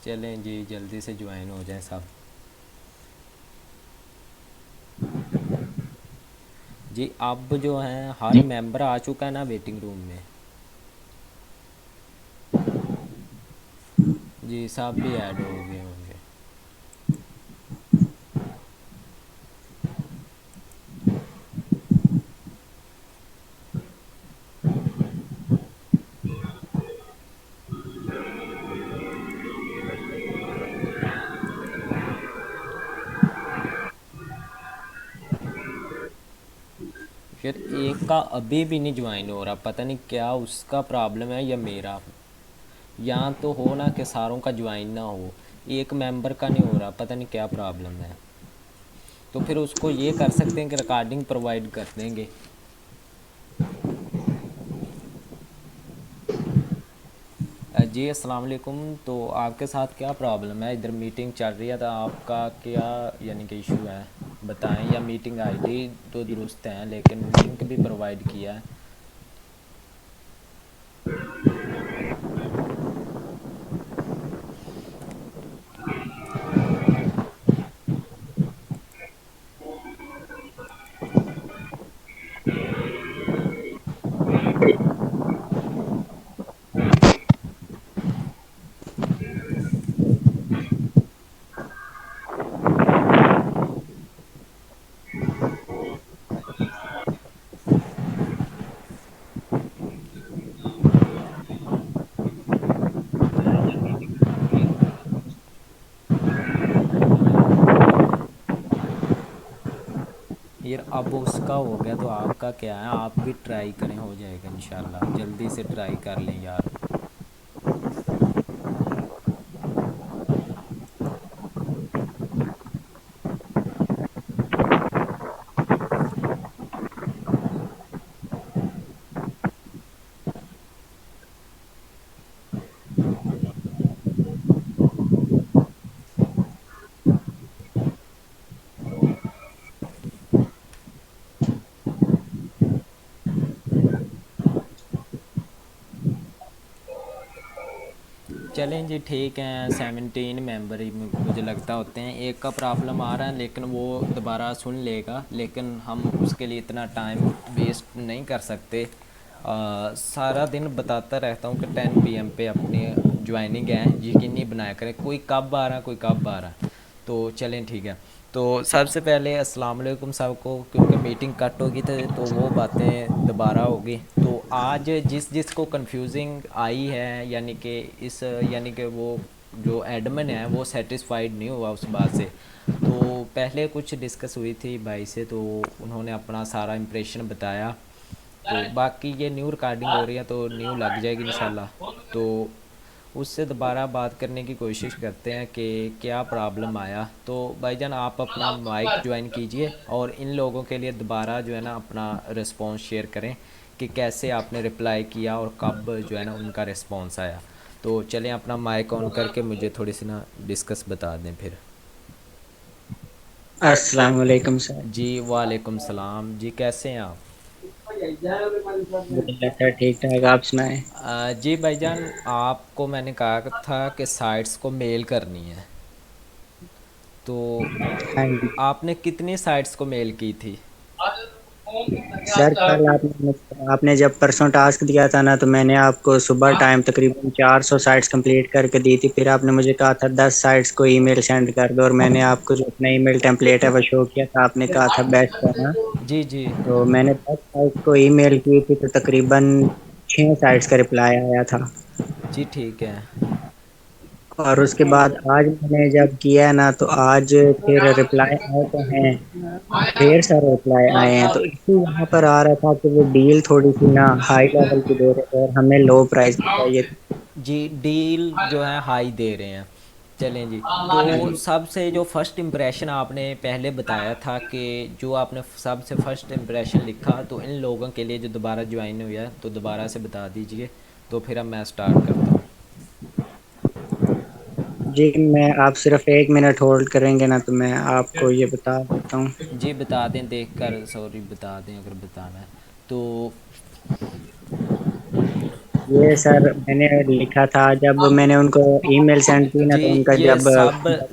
चलें जी, जल्दी से ज्वाइन हो जाएं सब। जी अब जो हैं हर मेंबर आ चुका है ना वेटिंग रूम में? जी सब भी ऐड हो गए होंगे। फिर एक का अभी भी नहीं ज्वाइन हो रहा, पता नहीं क्या उसका प्रॉब्लम है या मेरा। यहाँ तो हो ना कि सारों का ज्वाइन ना हो, एक मेंबर का नहीं हो रहा, पता नहीं क्या प्रॉब्लम है। तो फिर उसको ये कर सकते हैं कि रिकॉर्डिंग प्रोवाइड कर देंगे। जी अस्सलाम वालेकुम। तो आपके साथ क्या प्रॉब्लम है? इधर मीटिंग चल रही है तो आपका क्या यानी कि इशू है बताएं, या मीटिंग आईडी तो दुरुस्त है लेकिन लिंक भी प्रोवाइड किया है। यार अब उसका हो गया तो आपका क्या है, आप भी ट्राई करें, हो जाएगा इंशाल्लाह। जल्दी से ट्राई कर लें यार। चलें जी ठीक है, 17 मेंबर ही मुझे लगता होते हैं। एक का प्रॉब्लम आ रहा है लेकिन वो दोबारा सुन लेगा, लेकिन हम उसके लिए इतना टाइम वेस्ट नहीं कर सकते। सारा दिन बताता रहता हूँ कि 10 PM पे अपनी ज्वाइनिंग है यकीनी बनाया करें, कोई कब आ रहा है कोई कब आ रहा है। तो चलें ठीक है। तो सबसे पहले अस्सलाम वालेकुम सबको, क्योंकि मीटिंग कट होगी तो वो बातें दोबारा होगी। तो आज जिस जिस को कंफ्यूजिंग आई है यानी कि इस यानी कि वो जो एडमिन है वो सेटिस्फाइड नहीं हुआ उस बात से। तो पहले कुछ डिस्कस हुई थी भाई से, तो उन्होंने अपना सारा इम्प्रेशन बताया। तो बाकी ये न्यू रिकॉर्डिंग हो रही है तो न्यू लग जाएगी इंशाल्लाह। तो उससे दोबारा बात करने की कोशिश करते हैं कि क्या प्रॉब्लम आया। तो भाईजान आप अपना माइक ज्वाइन कीजिए और इन लोगों के लिए दोबारा जो है ना अपना रिस्पॉन्स शेयर करें कि कैसे आपने रिप्लाई किया और कब जो है ना उनका रिस्पॉन्स आया। तो चलें अपना माइक ऑन करके मुझे थोड़ी सी ना डिस्कस बता दें फिर। अस्सलाम वालेकुम सर। जी वालेकुम सलाम जी, कैसे हैं आप? अल्हम्दुलिल्लाह सर, ठीक ठाक। आप सुनाएं। जी भाईजान, आपको मैंने कहा था कि साइट्स को मेल करनी है, तो हाँ जी आपने कितनी साइट्स को मेल की थी? सर, कल आपने जब परसों टास्क दिया था ना, तो मैंने आपको सुबह टाइम तकरीबन 400 साइट्स कंप्लीट करके दी थी। फिर आपने मुझे कहा था 10 साइट्स को ईमेल सेंड कर दो, और मैंने आपको जो अपना ईमेल टेम्पलेट है वो शो किया था। आपने कहा था बेस्ट है ना। जी जी। तो मैंने 10 साइट्स को ईमेल की थी, तो तकरीबन 6 साइट्स का रिप्लाई आया था। जी ठीक है। और उसके बाद आज मैंने जब किया है ना, तो आज फिर रिप्लाई आए तो हैं, ढेर सारे रिप्लाई आए हैं। तो इशू यहाँ पर आ रहा था कि वो डील थोड़ी सी ना हाई लेवल की दे रहे थे, और हमें लो प्राइस की चाहिए थी। जी डील जो है हाई दे रहे हैं। चलें जी। तो सबसे जो फर्स्ट इम्प्रेशन आपने पहले बताया था कि जो आपने सबसे फर्स्ट इम्प्रेशन लिखा, तो इन लोगों के लिए जो दोबारा ज्वाइन हुआ तो दोबारा से बता दीजिए, तो फिर अब मैं स्टार्ट करता हूँ। जी, मैं आप सिर्फ 1 मिनट होल्ड करेंगे ना, तो मैं आपको ये बता देता हूँ। जी बता दें, देख कर, सॉरी बता दें अगर बताना है तो। ये सर मैंने लिखा था, जब मैंने उनको ईमेल सेंड की ना जी, तो उनका ये जब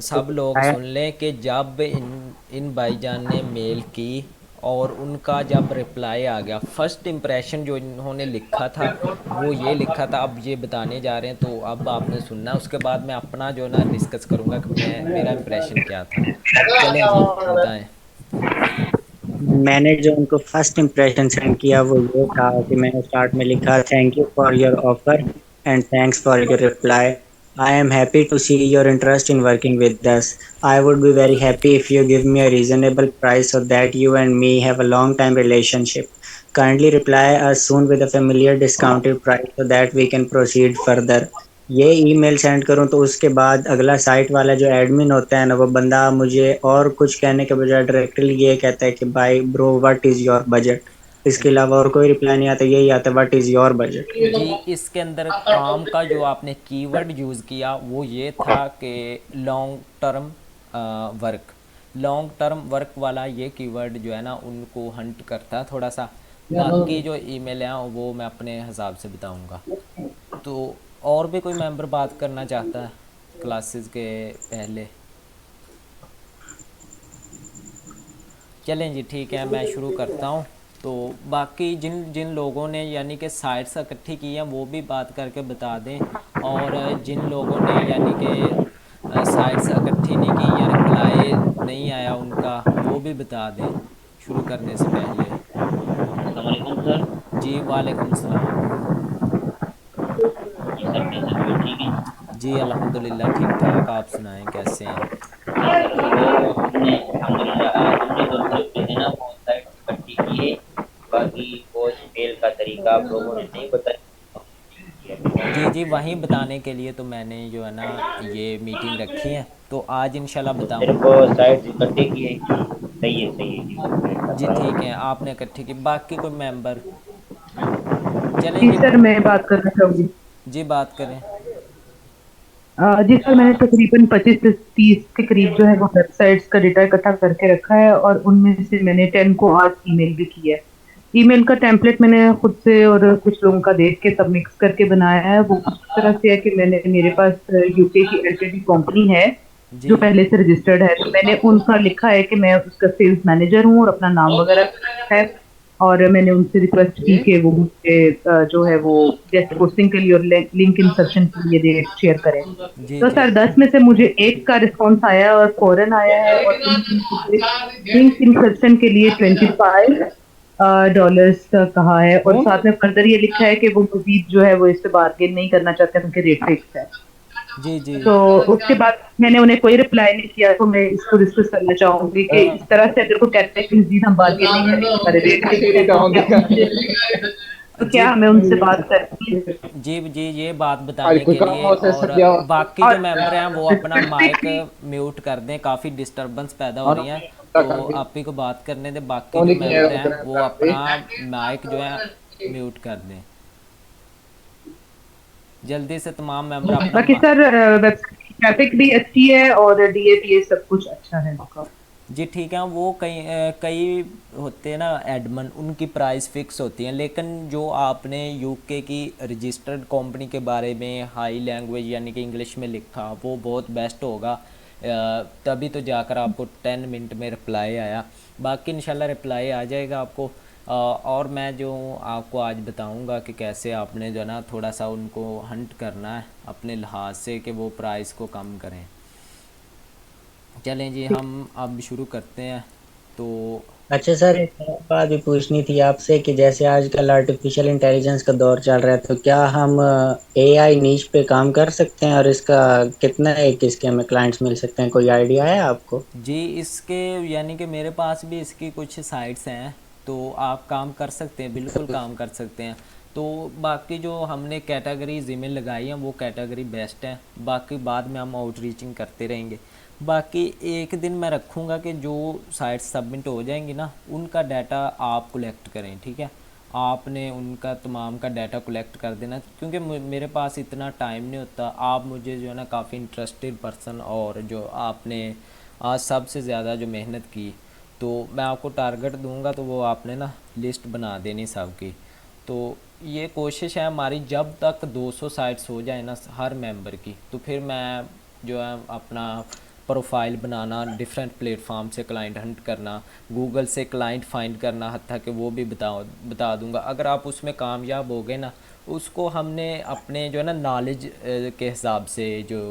सब लोग आया। सुन लें कि जब इन भाईजान ने मेल की और उनका जब रिप्लाई आ गया, फर्स्ट इम्प्रेशन जो इन्होंने लिखा था वो ये लिखा था, अब ये बताने जा रहे हैं तो अब आपने सुनना, उसके बाद मैं अपना जो ना डिस्कस करूँगा कि मैं मेरा इम्प्रेशन क्या था। चलें जी, बताएं। मैंने जो उनको फर्स्ट इम्प्रेशन सेंड किया वो ये था कि मैंने स्टार्ट में लिखा, thank you for your offer and thanks for your reply. I am happy to see your interest in working with us. I would be very happy if you give me a reasonable price so that you and me have a long time relationship. Kindly reply us soon with a familiar discounted price so that we can proceed further. ये email send करूं तो उसके बाद अगला site वाला जो admin होता है ना, वो बंदा मुझे और कुछ कहने के बजाय डायरेक्टली ये कहता है कि भाई bro what is your budget. इसके अलावा और कोई रिप्लाई नहीं आता, यही आता व्हाट इज योर बजट। जी, इसके अंदर काम का जो आपने कीवर्ड यूज़ किया वो ये था कि long term work. Long term work वाला ये कीवर्ड जो है ना उनको हंट करता है थोड़ा सा। बाकी जो ईमेल हैं वो मैं अपने हिसाब से बताऊंगा। तो और भी कोई मेंबर बात करना चाहता है क्लासेस के पहले? चलें जी, ठीक है, मैं शुरू करता हूँ। तो बाकी जिन जिन लोगों ने यानी कि साइट्स इकट्ठी की हैं वो भी बात करके बता दें, और जिन लोगों ने यानी कि साइट्स इकट्ठी नहीं की या रिप्लाई नहीं आया उनका, वो भी बता दें शुरू करने से पहले। अस्सलामुअलैकुम सर। जी वालेकुम सलाम। जी सर, कैसे हो? ठीक है। जी अल्हम्दुलिल्लाह ठीक ठाक, आप सुनाएं कैसे हैं? तो हमने अल्हम्दुलिल्लाह हमने जो ग्रुप में थे ना वो साइट इकट्ठी की है। बाकी वो मेल का तरीका आप लोगों ने नहीं जी जी, बताया। वहीं बताने के लिए तो मैंने जो है ना ये मीटिंग रखी है, तो आज इंशाल्लाह तो मेरे बताऊंगा। को साइट इकट्ठी की है। सही है जी जी। ठीक है, आपने इकट्ठी की, बाकी कोई मेंबर? चलें जी जी। सर, मैं बात करना चाहूँगी। जी बात करें। जी सर, मैंने तकरीबन 25 से 30 के करीब जो है वो वेबसाइट्स का डेटा इकट्ठा करके रखा है, और उनमें से मैंने 10 को आज ईमेल भी की है। ईमेल का टेम्पलेट मैंने खुद से और कुछ लोगों का देख के सब मिक्स करके बनाया है। वो कुछ इस तरह से है कि मैंने मेरे पास यूके की एलटीडी कंपनी है जी जो पहले से रजिस्टर्ड है, तो मैंने उनका लिखा है कि मैं उसका सेल्स मैनेजर हूँ और अपना नाम वगैरह है। और मैंने उनसे रिक्वेस्ट की कि वो मुझे जो है वो गेस्ट पोस्टिंग के लिए और लिंक इंसर्शन के लिए डेट शेयर करें। जी तो जी सर 10 में से मुझे एक का रिस्पॉन्स आया और फौरन आया है, और उन्होंने मुझे लिंक इंसर्शन के लिए 25 डॉलर्स का कहा है, और साथ में फर्दर ये लिखा है कि वो मजीद जो है वो इस पे बार्गेन नहीं करना चाहते, उनके रेट फिक्स है। जी जी तो उसके बाद मैंने उन्हें कोई रिप्लाई नहीं किया, तो मैं इसको डिस्कस करना चाहूंगी कि इस तरह से अगर कोई कहता है कि मजीद हम बार्गेन नहीं करेंगे, हमारे रेट फिक्स है, तो जी क्या हमें उनसे बात करनी है? जी जी, ये बात बताने के लिए, और बाकी जो और मेंबर हैं वो अपना माइक स्पेसिफिकली म्यूट कर दें, काफ़ी डिस्टरबेंस पैदा हो रही है। तो आप ही को बात करने दें, बाकी जो मेंबर हैं वो अपना माइक जो है म्यूट कर दें। जल्दी से तमाम मेंबर अपना बाकी सर वेबसाइट की ट्रैफिक भी अच्छी है और डीएपीए सब कुछ अच्छा है उनका। जी ठीक है, वो कई होते हैं ना एडमन, उनकी प्राइस फिक्स होती हैं, लेकिन जो आपने यूके की रजिस्टर्ड कंपनी के बारे में हाई लैंग्वेज यानी कि इंग्लिश में लिखा वो बहुत बेस्ट होगा। तभी तो जाकर आपको 10 मिनट में रिप्लाई आया। बाकी इंशाल्लाह रिप्लाई आ जाएगा आपको। और मैं जो आपको आज बताऊंगा कि कैसे आपने जो है ना थोड़ा सा उनको हंट करना है अपने लिहाज से कि वो प्राइस को कम करें। चलें जी, हम अब शुरू करते हैं। तो अच्छा सर, एक और बात भी पूछनी थी आपसे कि जैसे आजकल आर्टिफिशियल इंटेलिजेंस का दौर चल रहा है, तो क्या हम एआई नीश पे काम कर सकते हैं, और इसका कितना एक इसके हमें क्लाइंट्स मिल सकते हैं, कोई आइडिया है आपको? जी, इसके यानी कि मेरे पास भी इसकी कुछ साइट्स हैं, तो आप काम कर सकते हैं, बिल्कुल काम कर सकते हैं। तो बाकी जो हमने कैटेगरीज ईमेल लगाई हैं वो कैटेगरी बेस्ट है, बाकी बाद में हम आउटरीचिंग करते रहेंगे। बाकी एक दिन मैं रखूँगा कि जो साइट्स सबमिट हो जाएंगी ना उनका डाटा आप कलेक्ट करें, ठीक है? आपने उनका तमाम का डाटा कलेक्ट कर देना, क्योंकि मेरे पास इतना टाइम नहीं होता। आप मुझे जो है ना काफ़ी इंटरेस्टेड पर्सन, और जो आपने आज सबसे ज़्यादा जो मेहनत की, तो मैं आपको टारगेट दूंगा तो वो आपने ना लिस्ट बना देनी सबकी। तो ये कोशिश है हमारी, जब तक 200 साइट्स हो जाए ना हर मेंबर की, तो फिर मैं जो है अपना प्रोफाइल बनाना, डिफरेंट प्लेटफॉर्म से क्लाइंट हंट करना, गूगल से क्लाइंट फाइंड करना, हत्ता कि वो भी बता दूंगा। अगर आप उसमें कामयाब हो गए ना, उसको हमने अपने जो है ना नॉलेज के हिसाब से जो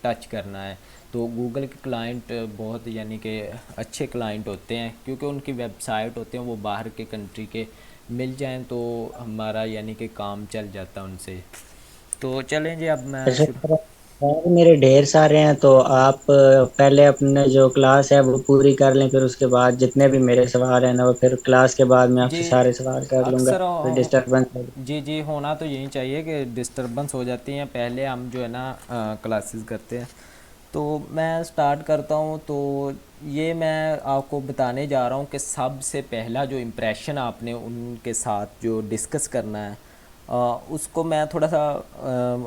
टच करना है। तो गूगल के क्लाइंट बहुत यानी कि अच्छे क्लाइंट होते हैं, क्योंकि उनकी वेबसाइट होते हैं वो बाहर के कंट्री के मिल जाएं तो हमारा यानी कि काम चल जाता उनसे। तो चलें जी, अब मैं अच्छा शुरू। सर, और मेरे ढेर सारे हैं, तो आप पहले अपने जो क्लास है वो पूरी कर लें, फिर उसके बाद जितने भी मेरे सवाल हैं ना वो फिर क्लास के बाद मैं जी, आपसे सारे सवाल कर लूँगा, अक्सर फिर डिस्टर्बेंस। जी जी, होना तो यही चाहिए कि डिस्टरबेंस हो जाती हैं, पहले हम जो है ना क्लासेस करते हैं। तो मैं स्टार्ट करता हूँ। तो ये मैं आपको बताने जा रहा हूँ कि सबसे पहला जो इम्प्रेशन आपने उनके साथ जो डिस्कस करना है, उसको मैं थोड़ा सा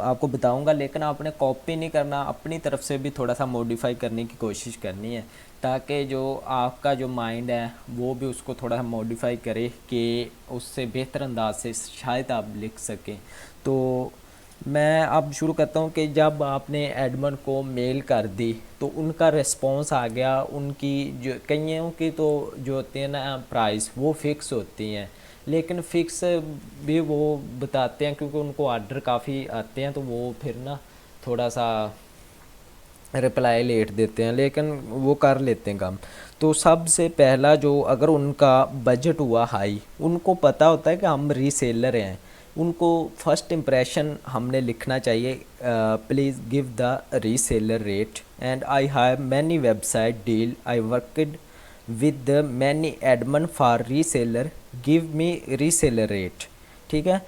आपको बताऊंगा, लेकिन आपने कॉपी नहीं करना, अपनी तरफ से भी थोड़ा सा मॉडिफाई करने की कोशिश करनी है, ताकि जो आपका जो माइंड है वो भी उसको थोड़ा सा मॉडिफाई करे कि उससे बेहतर अंदाज से शायद आप लिख सकें। तो मैं अब शुरू करता हूँ कि जब आपने एडमन को मेल कर दी तो उनका रिस्पांस आ गया। उनकी जो कईयों की तो जो होती है ना प्राइस वो फ़िक्स होती हैं, लेकिन फ़िक्स भी वो बताते हैं क्योंकि उनको ऑर्डर काफ़ी आते हैं, तो वो फिर ना थोड़ा सा रिप्लाई लेट देते हैं, लेकिन वो कर लेते हैं काम। तो सबसे पहला जो अगर उनका बजट हुआ हाई, उनको पता होता है कि हम रीसेलर हैं, उनको फर्स्ट इम्प्रेशन हमने लिखना चाहिए, please give the reseller rate and I have many website deal I worked with many Edmund for reseller, give me reseller rate. ठीक है।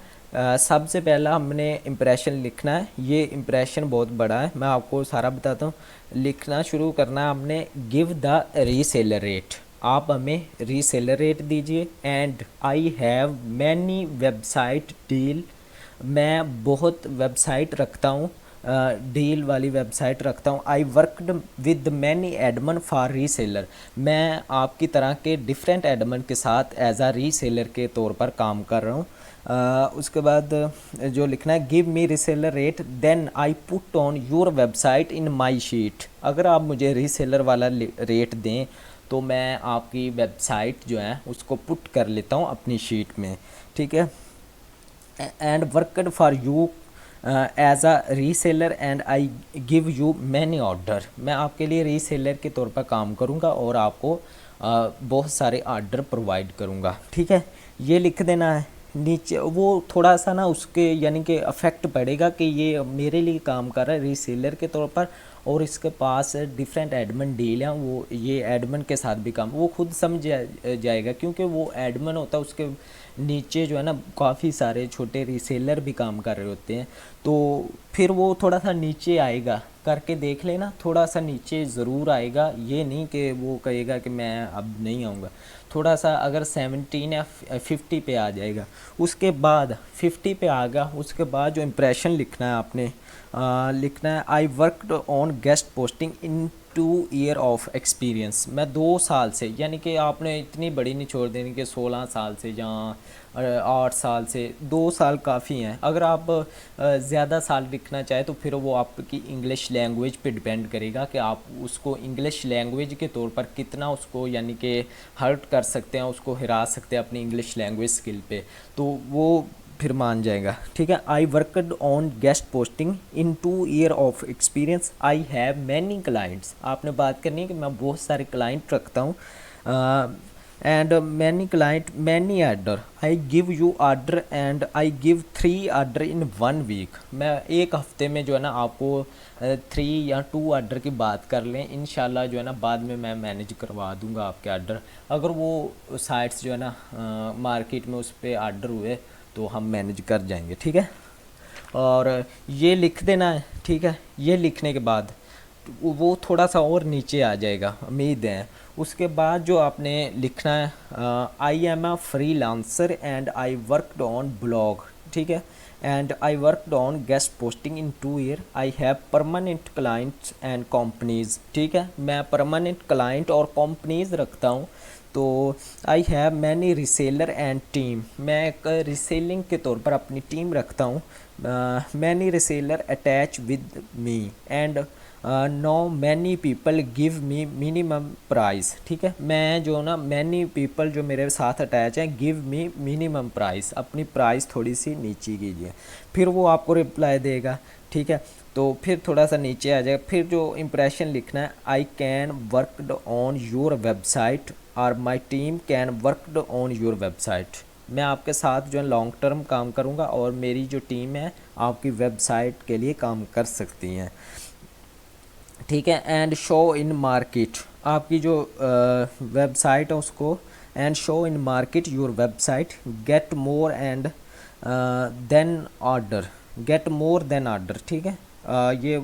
सबसे पहला हमने इम्प्रेशन लिखना है। ये इम्प्रेशन बहुत बड़ा है, मैं आपको सारा बताता हूँ। लिखना शुरू करना है हमने, गिव द रीसेलर रेट, आप हमें रीसेलर रेट दीजिए। And I have many website deal, मैं बहुत वेबसाइट रखता हूँ, डील वाली वेबसाइट रखता हूँ। I worked with many Edmund for reseller, मैं आपकी तरह के डिफरेंट एडमन के साथ एज आ रीसेलर के तौर पर काम कर रहा हूँ। उसके बाद जो लिखना है, give me reseller rate then I put on your website in my sheet, अगर आप मुझे रीसेलर वाला रेट दें तो मैं आपकी वेबसाइट जो है उसको पुट कर लेता हूँ अपनी शीट में। ठीक है। And worked for you as a reseller and I give you many order, मैं आपके लिए रीसेलर के तौर पर काम करूँगा और आपको बहुत सारे ऑर्डर प्रोवाइड करूँगा। ठीक है, ये लिख देना है नीचे। वो थोड़ा सा ना उसके यानी कि अफेक्ट पड़ेगा कि ये मेरे लिए काम कर रहा है रीसेलर के तौर पर और इसके पास डिफरेंट एडमन डील हैं, वो ये एडमन के साथ भी काम, वो खुद समझ जाएगा क्योंकि वो एडमन होता है, उसके नीचे जो है ना काफ़ी सारे छोटे रीसेलर भी काम कर रहे होते हैं। तो फिर वो थोड़ा सा नीचे आएगा, करके देख लेना, थोड़ा सा नीचे ज़रूर आएगा, ये नहीं कि वो कहेगा कि मैं अब नहीं आऊँगा। थोड़ा सा अगर 17 या 50 पे आ जाएगा, उसके बाद 50 पे आ गया, उसके बाद जो इम्प्रेशन लिखना है आपने, लिखना है आई worked on guest posting in 2 year of experience, मैं 2 साल से, यानी कि आपने इतनी बड़ी नहीं छोड़ देनी कि 16 साल से या 8 साल से, 2 साल काफ़ी हैं। अगर आप ज़्यादा साल लिखना चाहे तो फिर वो आपकी इंग्लिश लैंग्वेज पे डिपेंड करेगा कि आप उसको इंग्लिश लैंग्वेज के तौर पर कितना उसको यानी कि हर्ट कर सकते हैं, उसको हिरा सकते हैं अपनी इंग्लिश लैंग्वेज स्किल पे, तो वो फिर मान जाएगा। ठीक है। आई worked on guest posting in 2 year of experience, I have many clients, आपने बात करनी है कि मैं बहुत सारे क्लाइंट रखता हूँ। And many client many order, I give you order and I give 3 order in 1 week, मैं एक हफ्ते में जो है ना आपको 3 या 2 आर्डर की बात कर लें, इंशाल्लाह जो है ना बाद में मैं मैनेज करवा दूंगा आपके आर्डर। अगर वो साइट्स जो है ना मार्केट में उस पर आर्डर हुए तो हम मैनेज कर जाएंगे। ठीक है। और ये लिख देना है। ठीक है। ये लिखने के बाद वो थोड़ा सा और नीचे आ जाएगा, उम्मीद है। उसके बाद जो आपने लिखना है, I am a freelancer and I worked on blog. ठीक है। And I worked on guest posting in 2 year, I have permanent clients and companies. ठीक है, मैं परमानेंट क्लाइंट और कंपनीज रखता हूँ। तो आई have many reseller and team, मैं एक रिसेलिंग के तौर पर अपनी टीम रखता हूँ। Many reseller attach with me and know many people give me minimum price. ठीक है, मैं जो ना मैनी पीपल जो मेरे साथ अटैच हैं, गिव मी मिनिमम प्राइस, अपनी प्राइस थोड़ी सी नीचे कीजिए, फिर वो आपको रिप्लाई देगा। ठीक है, तो फिर थोड़ा सा नीचे आ जाएगा, फिर जो इम्प्रेशन लिखना है, I can worked on your website और my team can worked on your website, मैं आपके साथ जो है लॉन्ग टर्म काम करूँगा और मेरी जो टीम है आपकी वेबसाइट के लिए काम कर सकती हैं। ठीक है, एंड शो इन मार्केट, आपकी जो वेबसाइट है उसको, and show in market your website, get more and then order, get more then order. ठीक है, ये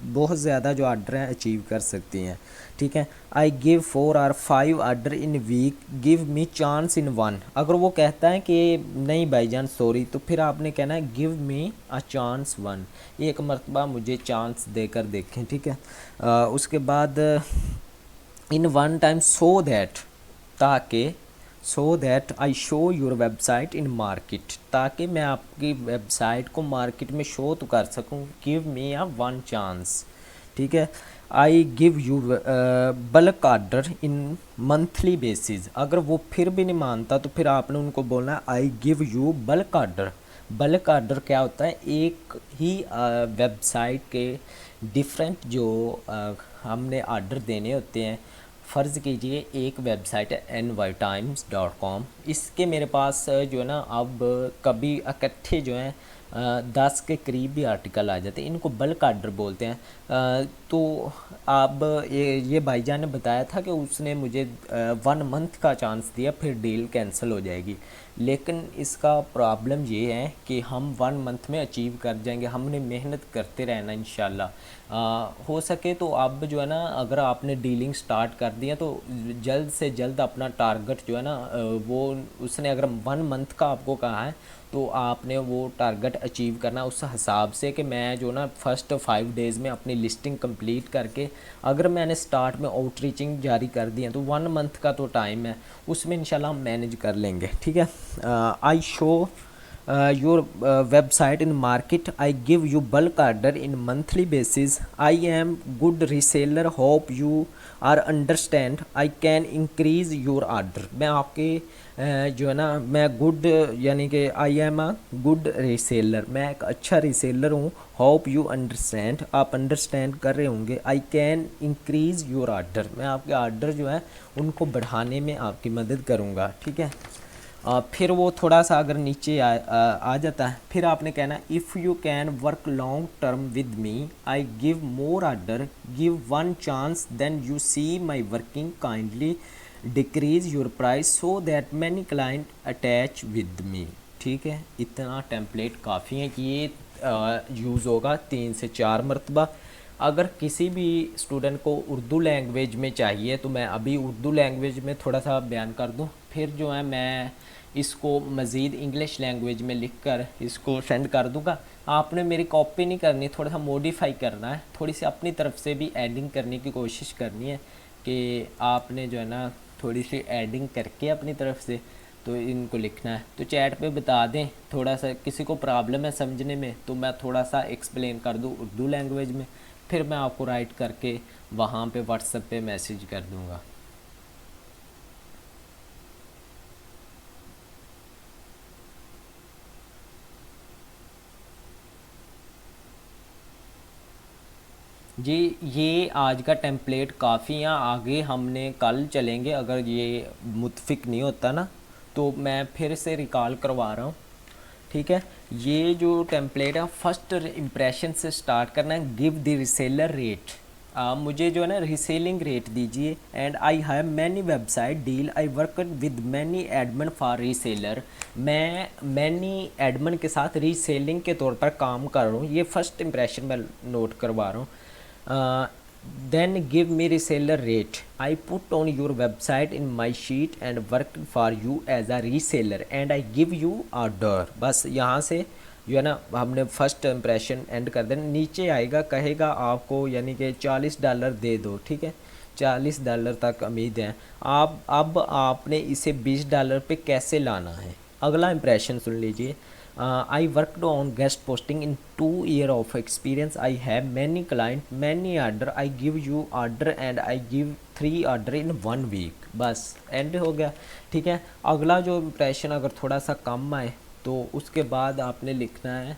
बहुत ज़्यादा जो ऑर्डर हैं अचीव कर सकती हैं। ठीक है, I give 4 or 5 order in week, give me chance in 1, अगर वो कहता है कि नहीं भाईजान सॉरी, तो फिर आपने कहना है गिव मी अ चांस 1, एक मरतबा मुझे चांस देकर देखें। ठीक है, उसके बाद इन 1 टाइम, सो दैट, ताकि, सो that I show your website in market, ताकि मैं आपकी वेबसाइट को मार्केट में शो तो कर सकूं, गिव मी अ 1 चांस। ठीक है, I give you bulk order in monthly basis, अगर वो फिर भी नहीं मानता तो फिर आपने उनको बोलना है I give you bulk order. Bulk order क्या होता है, एक ही वेबसाइट के डिफरेंट जो हमने ऑर्डर देने होते हैं। फ़र्ज़ कीजिए एक वेबसाइट है nytimes.com, इसके मेरे पास जो है ना अब कभी इकट्ठे जो हैं 10 के करीब भी आर्टिकल आ जाते हैं, इनको बल्क ऑर्डर बोलते हैं। तो अब ये भाईजान ने बताया था कि उसने मुझे 1 मंथ का चांस दिया, फिर डील कैंसिल हो जाएगी, लेकिन इसका प्रॉब्लम ये है कि हम 1 मंथ में अचीव कर जाएंगे, हमने मेहनत करते रहना इंशाल्लाह। हो सके तो अब जो है ना अगर आपने डीलिंग स्टार्ट कर दिया तो जल्द से जल्द अपना टारगेट जो है ना वो उसने अगर 1 मंथ का आपको कहा है तो आपने वो टारगेट अचीव करना उस हिसाब से कि मैं जो ना फर्स्ट 5 डेज़ में अपनी लिस्टिंग कंप्लीट करके, अगर मैंने स्टार्ट में आउटरीचिंग जारी कर दी है तो 1 मंथ का तो टाइम है, उसमें इंशाल्लाह हम मैनेज कर लेंगे। ठीक है, I show your website in market, I give you bulk order in monthly basis, I am good reseller, hope you are understand, I can increase your order, मैं आपके जो है ना मैं गुड यानी कि I am a good reseller, मैं एक अच्छा रीसेलर हूँ, होप यू अंडरस्टैंड, आप अंडरस्टैंड कर रहे होंगे, I can increase your order, मैं आपके ऑर्डर जो है उनको बढ़ाने में आपकी मदद करूँगा। ठीक है, फिर वो थोड़ा सा अगर नीचे आ जाता है, फिर आपने कहना if you can work long term with me, I give more order, give 1 chance, then you see my working, kindly decrease your price so that many client attach with me. ठीक है, इतना टेम्पलेट काफ़ी है कि ये use होगा 3 से 4 मरतबा। अगर किसी भी स्टूडेंट को उर्दू लैंग्वेज में चाहिए तो मैं अभी उर्दू लैंग्वेज में थोड़ा सा बयान कर दूं, फिर जो है मैं इसको मज़ीद इंग्लिश लैंग्वेज में लिखकर इसको सेंड कर दूंगा। आपने मेरी कॉपी नहीं करनी, थोड़ा सा मॉडिफाई करना है, थोड़ी सी अपनी तरफ से भी एडिंग करने की कोशिश करनी है कि आपने जो है ना थोड़ी सी एडिंग करके अपनी तरफ से तो इनको लिखना है। तो चैट पे बता दें, थोड़ा सा किसी को प्रॉब्लम है समझने में तो मैं थोड़ा सा एक्सप्लेन कर दूँ उर्दू लैंग्वेज में, फिर मैं आपको राइट करके वहाँ पे व्हाट्सएप पे मैसेज कर दूँगा। जी ये आज का टेम्पलेट काफ़ी है, आगे हमने कल चलेंगे, अगर ये मुतफिक नहीं होता ना तो मैं फिर से रिकॉल करवा रहा हूँ। ठीक है, ये जो टेम्पलेट है फर्स्ट इम्प्रेशन से स्टार्ट करना है, गिव द रीसेलर रेट, मुझे जो है ना रीसेलिंग रेट दीजिए, and I have many website deal, I work with many admin for reseller, मैं मैनी एडमिन के साथ रीसेलिंग के तौर पर काम कर रहा हूँ, ये फर्स्ट इम्प्रेशन मैं नोट करवा रहा हूँ। then give me reseller rate, I put on your website in my sheet and work for you as a reseller and I give you order। बस यहाँ से जो है ना हमने फर्स्ट इम्प्रेशन एंड कर देना। नीचे आएगा कहेगा आपको यानी कि $40 दे दो। ठीक है, $40 तक उम्मीद है। आप अब आपने इसे $20 पे कैसे लाना है। अगला इंप्रेशन सुन लीजिए। I worked on guest posting in 2 year of experience, I have many client many order, I give you order and I give 3 order in 1 week. बस एंड हो गया। ठीक है, अगला जो इंप्रेशन अगर थोड़ा सा कम आए तो उसके बाद आपने लिखना है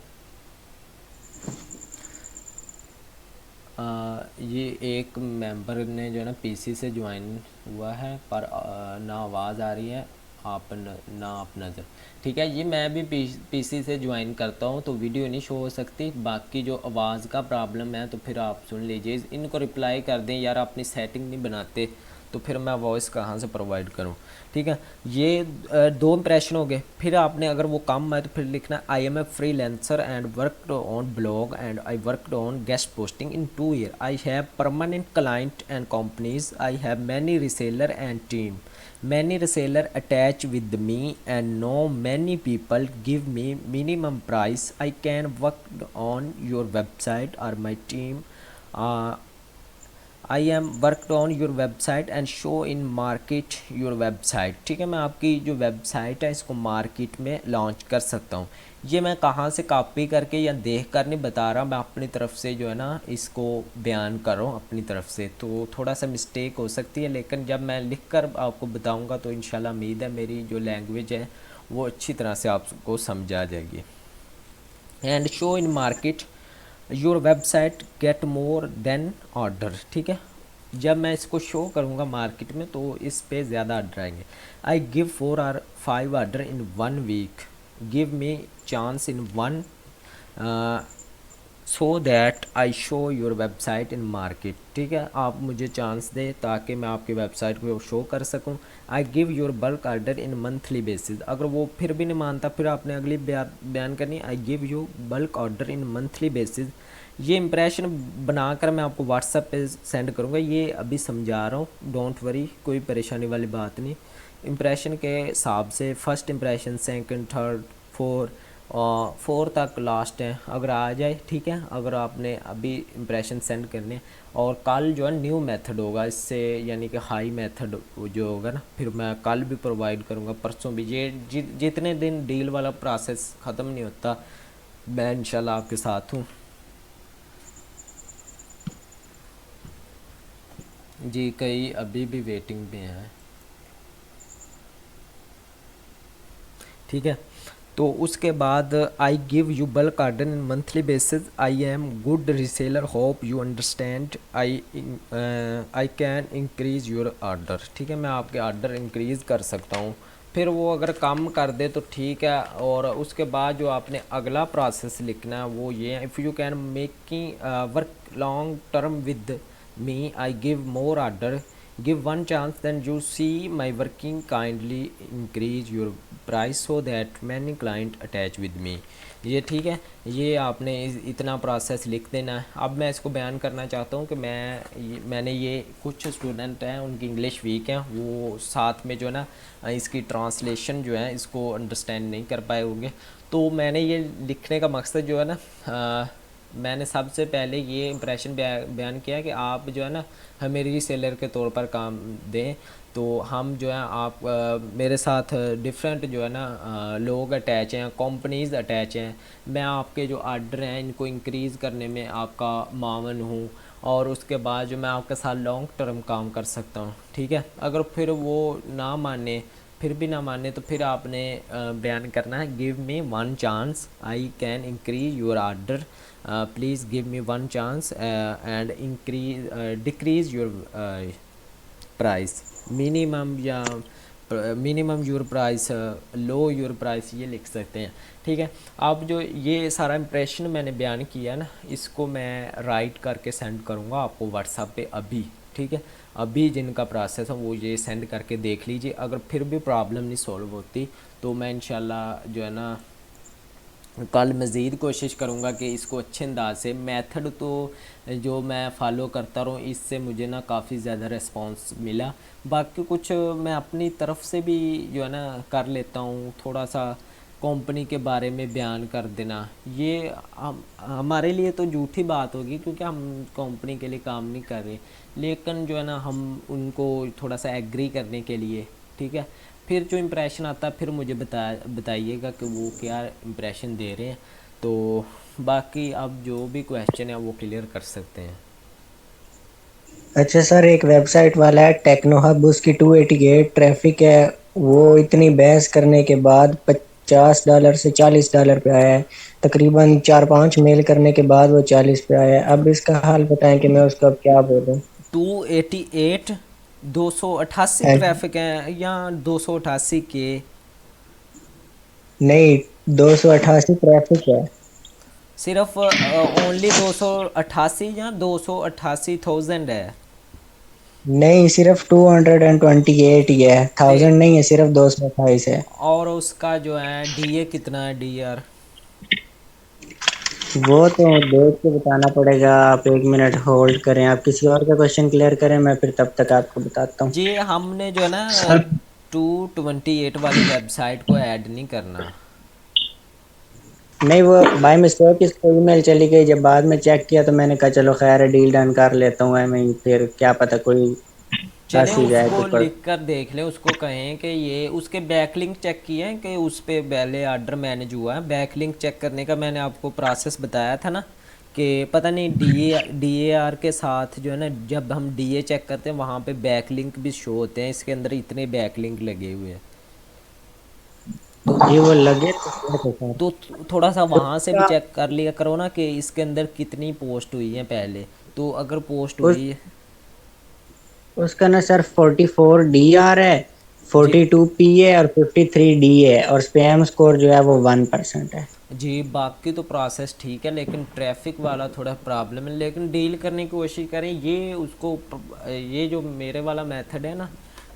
ये एक मेंबर ने जो है ना पीसी से ज्वाइन हुआ है पर ना आवाज़ आ रही है आप ना आप नज़र। ठीक है, ये मैं भी पीसी से ज्वाइन करता हूँ तो वीडियो नहीं शो हो सकती। बाकी जो आवाज़ का प्रॉब्लम है तो फिर आप सुन लीजिए, इनको रिप्लाई कर दें यार, अपनी सेटिंग नहीं बनाते तो फिर मैं वॉइस कहाँ से प्रोवाइड करूँ। ठीक है, ये 2 इंप्रेशन हो गए। फिर आपने अगर वो कम है तो फिर लिखना I am a freelancer and worked on blog and I worked on guest posting in 2 year, I have permanent client and companies, I have many reseller and team, many reseller attach with me and know many people give me minimum price, I can work on your website or my team, uh, I am worked on your website and show in market your website। ठीक है, मैं आपकी जो website है इसको market में launch कर सकता हूँ। ये मैं कहाँ से कॉपी करके या देख कर नहीं बता रहा, मैं अपनी तरफ से जो है ना इसको बयान कर रहा हूँ अपनी तरफ से, तो थोड़ा सा मिस्टेक हो सकती है, लेकिन जब मैं लिख कर आपको बताऊँगा तो इंशाल्लाह उम्मीद है मेरी जो लैंग्वेज है वो अच्छी तरह से आपको समझ आ जाएगी। And show in market your website get more then order. ठीक है, जब मैं इसको शो करूँगा मार्केट में तो इस पे ज़्यादा ऑर्डर आएंगे। I give 4 or 5 order in 1 week, give me chance in 1 so that I show your website in market. ठीक है, आप मुझे चांस दें ताकि मैं आपकी वेबसाइट को शो कर सकूं। I give your bulk order in monthly basis, अगर वो फिर भी नहीं मानता फिर आपने अगली बयान करनी आई give you bulk order in monthly basis. ये इंप्रेशन बनाकर मैं आपको व्हाट्सएप पे सेंड करूँगा, ये अभी समझा रहा हूँ, डोंट वरी, कोई परेशानी वाली बात नहीं। इंप्रेशन के हिसाब से first impression, second, third, four तक लास्ट है, अगर आ जाए ठीक है। अगर आपने अभी इंप्रेशन सेंड करने और कल जो है न्यू मेथड होगा इससे, यानी कि हाई मेथड जो होगा ना, फिर मैं कल भी प्रोवाइड करूँगा, परसों भी। ये जितने दिन डील वाला प्रोसेस ख़त्म नहीं होता मैं इंशाल्लाह आपके साथ हूँ जी। कई अभी भी वेटिंग में है। ठीक है, तो उसके बाद आई give you bulk order in monthly basis, I am good reseller, hope you understand, I can increase your order. ठीक है, मैं आपके ऑर्डर इंक्रीज़ कर सकता हूँ। फिर वो अगर कम कर दे तो ठीक है। और उसके बाद जो आपने अगला प्रोसेस लिखना है वो ये है, if you can making work long term with me, I give more order, give one chance, then you see my working, kindly increase your price so that many client attach with me। ये ठीक है, ये आपने इतना process लिख देना है। अब मैं इसको बयान करना चाहता हूँ कि मैंने ये कुछ स्टूडेंट हैं उनकी इंग्लिश वीक है, वो साथ में जो है ना इसकी ट्रांसलेशन जो है इसको अंडरस्टैंड नहीं कर पाए होंगे। तो मैंने ये लिखने का मकसद जो है ना, मैंने सबसे पहले ये इंप्रेशन बयान किया कि आप जो है ना हमें रीसेलर के तौर पर काम दें, तो हम जो है आप मेरे साथ डिफरेंट जो है ना लोग अटैच हैं, कंपनीज़ अटैच हैं, मैं आपके जो आर्डर हैं इनको इंक्रीज़ करने में आपका मावन हूँ, और उसके बाद जो मैं आपके साथ लॉन्ग टर्म काम कर सकता हूँ। ठीक है, अगर फिर वो ना माने, फिर भी ना माने तो फिर आपने बयान करना है give me one chance, I can increase your order, please give me one chance and decrease your price, minimum या minimum your price, low your price, ये लिख सकते हैं। ठीक है, अब जो ये सारा इंप्रेशन मैंने बयान किया ना, इसको मैं राइट करके सेंड करूँगा आपको व्हाट्सएप पे अभी। ठीक है, अभी जिनका प्रोसेस है वो ये सेंड करके देख लीजिए। अगर फिर भी प्रॉब्लम नहीं सॉल्व होती तो मैं इंशाल्लाह जो है ना कल मज़ीद कोशिश करूँगा कि इसको अच्छे अंदाज से, मेथड तो जो मैं फ़ॉलो करता रहूँ इससे मुझे ना काफ़ी ज़्यादा रिस्पांस मिला। बाकी कुछ मैं अपनी तरफ से भी जो है ना कर लेता हूँ, थोड़ा सा कंपनी के बारे में बयान कर देना, ये हमारे लिए तो झूठी बात होगी क्योंकि हम कंपनी के लिए काम नहीं कर रहे। लेकिन जो है ना हम उनको थोड़ा सा एग्री करने के लिए, ठीक है, फिर जो इम्प्रेशन आता है फिर मुझे बताइएगा कि वो क्या इम्प्रेशन दे रहे हैं। तो बाकी आप जो भी क्वेश्चन है वो क्लियर कर सकते हैं। अच्छा सर, एक वेबसाइट वाला है टेक्नो हब, उसकी 288 ट्रैफिक है। वो इतनी बहस करने के बाद $50 से $40 पे आया है। तकरीबन 4-5 मेल करने के बाद वो 40 पे आया है। अब इसका हाल बताएं कि मैं उसको अब क्या बोलूं। 288 288 ट्रैफिक है या 288 के? नहीं, 288 ट्रैफिक है। सिर्फ ओनली 288 या 288,000 है? नहीं, सिर्फ 228 ही है, ते 1000 नहीं है, सिर्फ 228 है। और उसका जो है डीए कितना है, डीआर? वो तो देख के बताना पड़ेगा। आप 1 मिनट होल्ड करें, आप किसी और का क्वेश्चन क्लियर करें, मैं फिर तब तक आपको बताता हूँ। जी हमने जो है ना सर 228 वाली वेबसाइट को ऐड नहीं करना। नहीं, वो बाय मिस्टेक इसको ईमेल चली गई। जब बाद में चेक किया तो मैंने कहा चलो खैर है, डील डन कर लेता हूँ। मैं फिर क्या पता कोई चलें फंस ही जाए उसको तो पर। लिख कर देख लें, उसको कहें कि ये उसके बैकलिंक चेक किए हैं कि उस पे पहले ऑर्डर मैनेज हुआ है। बैकलिंक चेक करने का मैंने आपको प्रोसेस बताया था ना कि पता नहीं डीएआर के साथ जो है ना, जब हम डीए चेक करते हैं वहाँ पे बैकलिंक भी शो होते हैं। इसके अंदर इतने बैकलिंक लगे हुए हैं। तो जी वो लगे तो क्या था सर। तो थोड़ा सा तो वहाँ से भी चेक कर लिया करो ना कि इसके अंदर कितनी पोस्ट हुई है पहले। तो अगर पोस्ट उस, हुई है उसका ना सर 44 DR है, जी 42 P है और 53 D है, और स्पैम स्कोर जो है वो 1% है। जी, बाकी तो प्रोसेस ठीक है लेकिन ट्रैफिक वाला थोड़ा प्रॉब्लम है। लेकिन डील करने की कोशिश करें। ये उसको ये जो मेरे वाला मेथड है ना,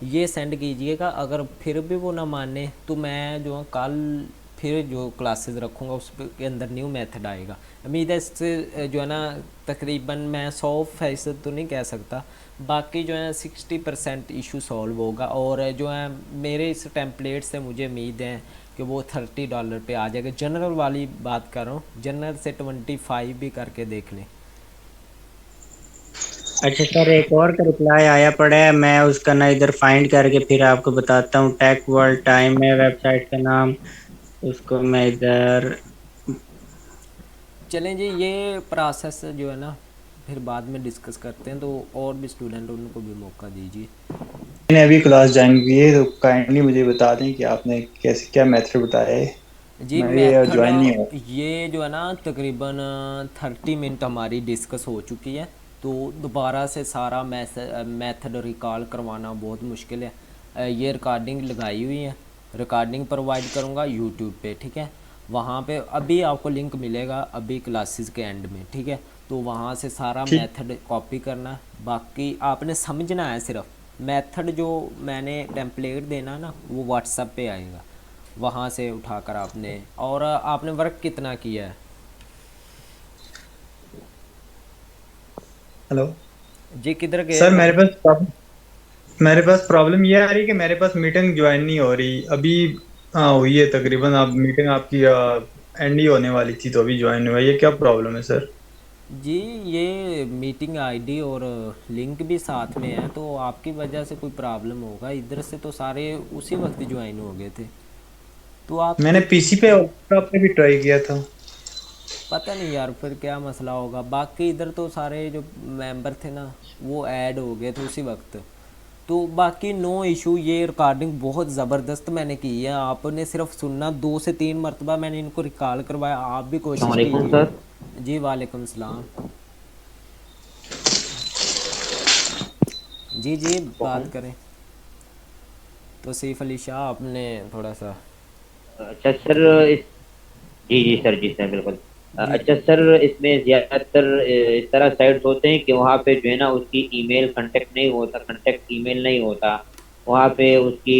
ये सेंड कीजिएगा। अगर फिर भी वो ना माने तो मैं जो है कल फिर जो क्लासेस रखूँगा उस के अंदर न्यू मेथड आएगा। उम्मीद है इससे जो है ना तकरीबन मैं 100% तो नहीं कह सकता, बाकी जो है 60% इशू सॉल्व होगा। और जो है मेरे इस टेम्पलेट से मुझे उम्मीद है कि वो $30 पे आ जाएगा। जनरल वाली बात कर रहा हूँ, जनरल से 25 भी करके देख लें। अच्छा सर, एक और का रिप्लाई आया पड़ा है, मैं उसका ना इधर फाइंड करके फिर आपको बताता हूँ। टेक वर्ल्ड टाइम है वेबसाइट का नाम, उसको मैं इधर। चलें जी, ये प्रोसेस जो है ना फिर बाद में डिस्कस करते हैं। तो और भी स्टूडेंट उनको भी मौका दीजिए। मैंने अभी क्लास ज्वाइन की है, तो काइंडली मुझे बता दें कि आपने कैसे क्या मेथड बताया है। जी मैं ये मेथड ज्वाइन नहीं हुआ। ये जो है ना तकरीबन 30 मिनट हमारी डिस्कस हो चुकी है। तो दोबारा से सारा मेथड रिकॉल करवाना बहुत मुश्किल है। ये रिकॉर्डिंग लगाई हुई है, रिकॉर्डिंग प्रोवाइड करूँगा यूट्यूब पे, ठीक है। वहाँ पे अभी आपको लिंक मिलेगा अभी क्लासेस के एंड में, ठीक है। तो वहाँ से सारा ठीक। मेथड कॉपी करना, बाकी आपने समझना है। सिर्फ मेथड जो मैंने टेम्पलेट देना ना वो व्हाट्सएप पे आएगा, वहाँ से उठाकर आपने। और आपने वर्क कितना किया है? हेलो जी किधर गए सर, थे? मेरे पास प्रॉब्लम ये आ रही है कि मेरे पास मीटिंग ज्वाइन नहीं हो रही अभी। हाँ हुई है तकरीबन। अब मीटिंग आपकी एंड ही होने वाली थी, तो अभी ज्वाइन हुआ है। ये क्या प्रॉब्लम है सर? जी ये मीटिंग आईडी और लिंक भी साथ में है, तो आपकी वजह से कोई प्रॉब्लम होगा। इधर से तो सारे उसी वक्त ज्वाइन हो गए थे। तो आप मैंने पीसी पे और लैपटॉप पे भी ट्राई किया था। पता नहीं यार फिर क्या मसला होगा। बाकी इधर तो सारे जो मेंबर थे ना वो ऐड हो गए थे उसी वक्त। तो बाकी नो इशू। ये रिकॉर्डिंग बहुत ज़बरदस्त मैंने की है, आपने सिर्फ सुनना। 2 से 3 मरतबा मैंने इनको रिकॉल करवाया। आप भी कोशिश अस्सलामुअलैकुम कीजिए। सर। जी वालेकुम सलाम। जी जी बात करें। तो सैफ अली शाह आपने थोड़ा सा अच्छा सर, इस जी सर बिल्कुल। जी अच्छा सर, इसमें ज़्यादातर इस तरह साइट्स होते हैं कि वहाँ पे जो है ना उसकी ईमेल कांटेक्ट ईमेल नहीं होता। वहाँ पे उसकी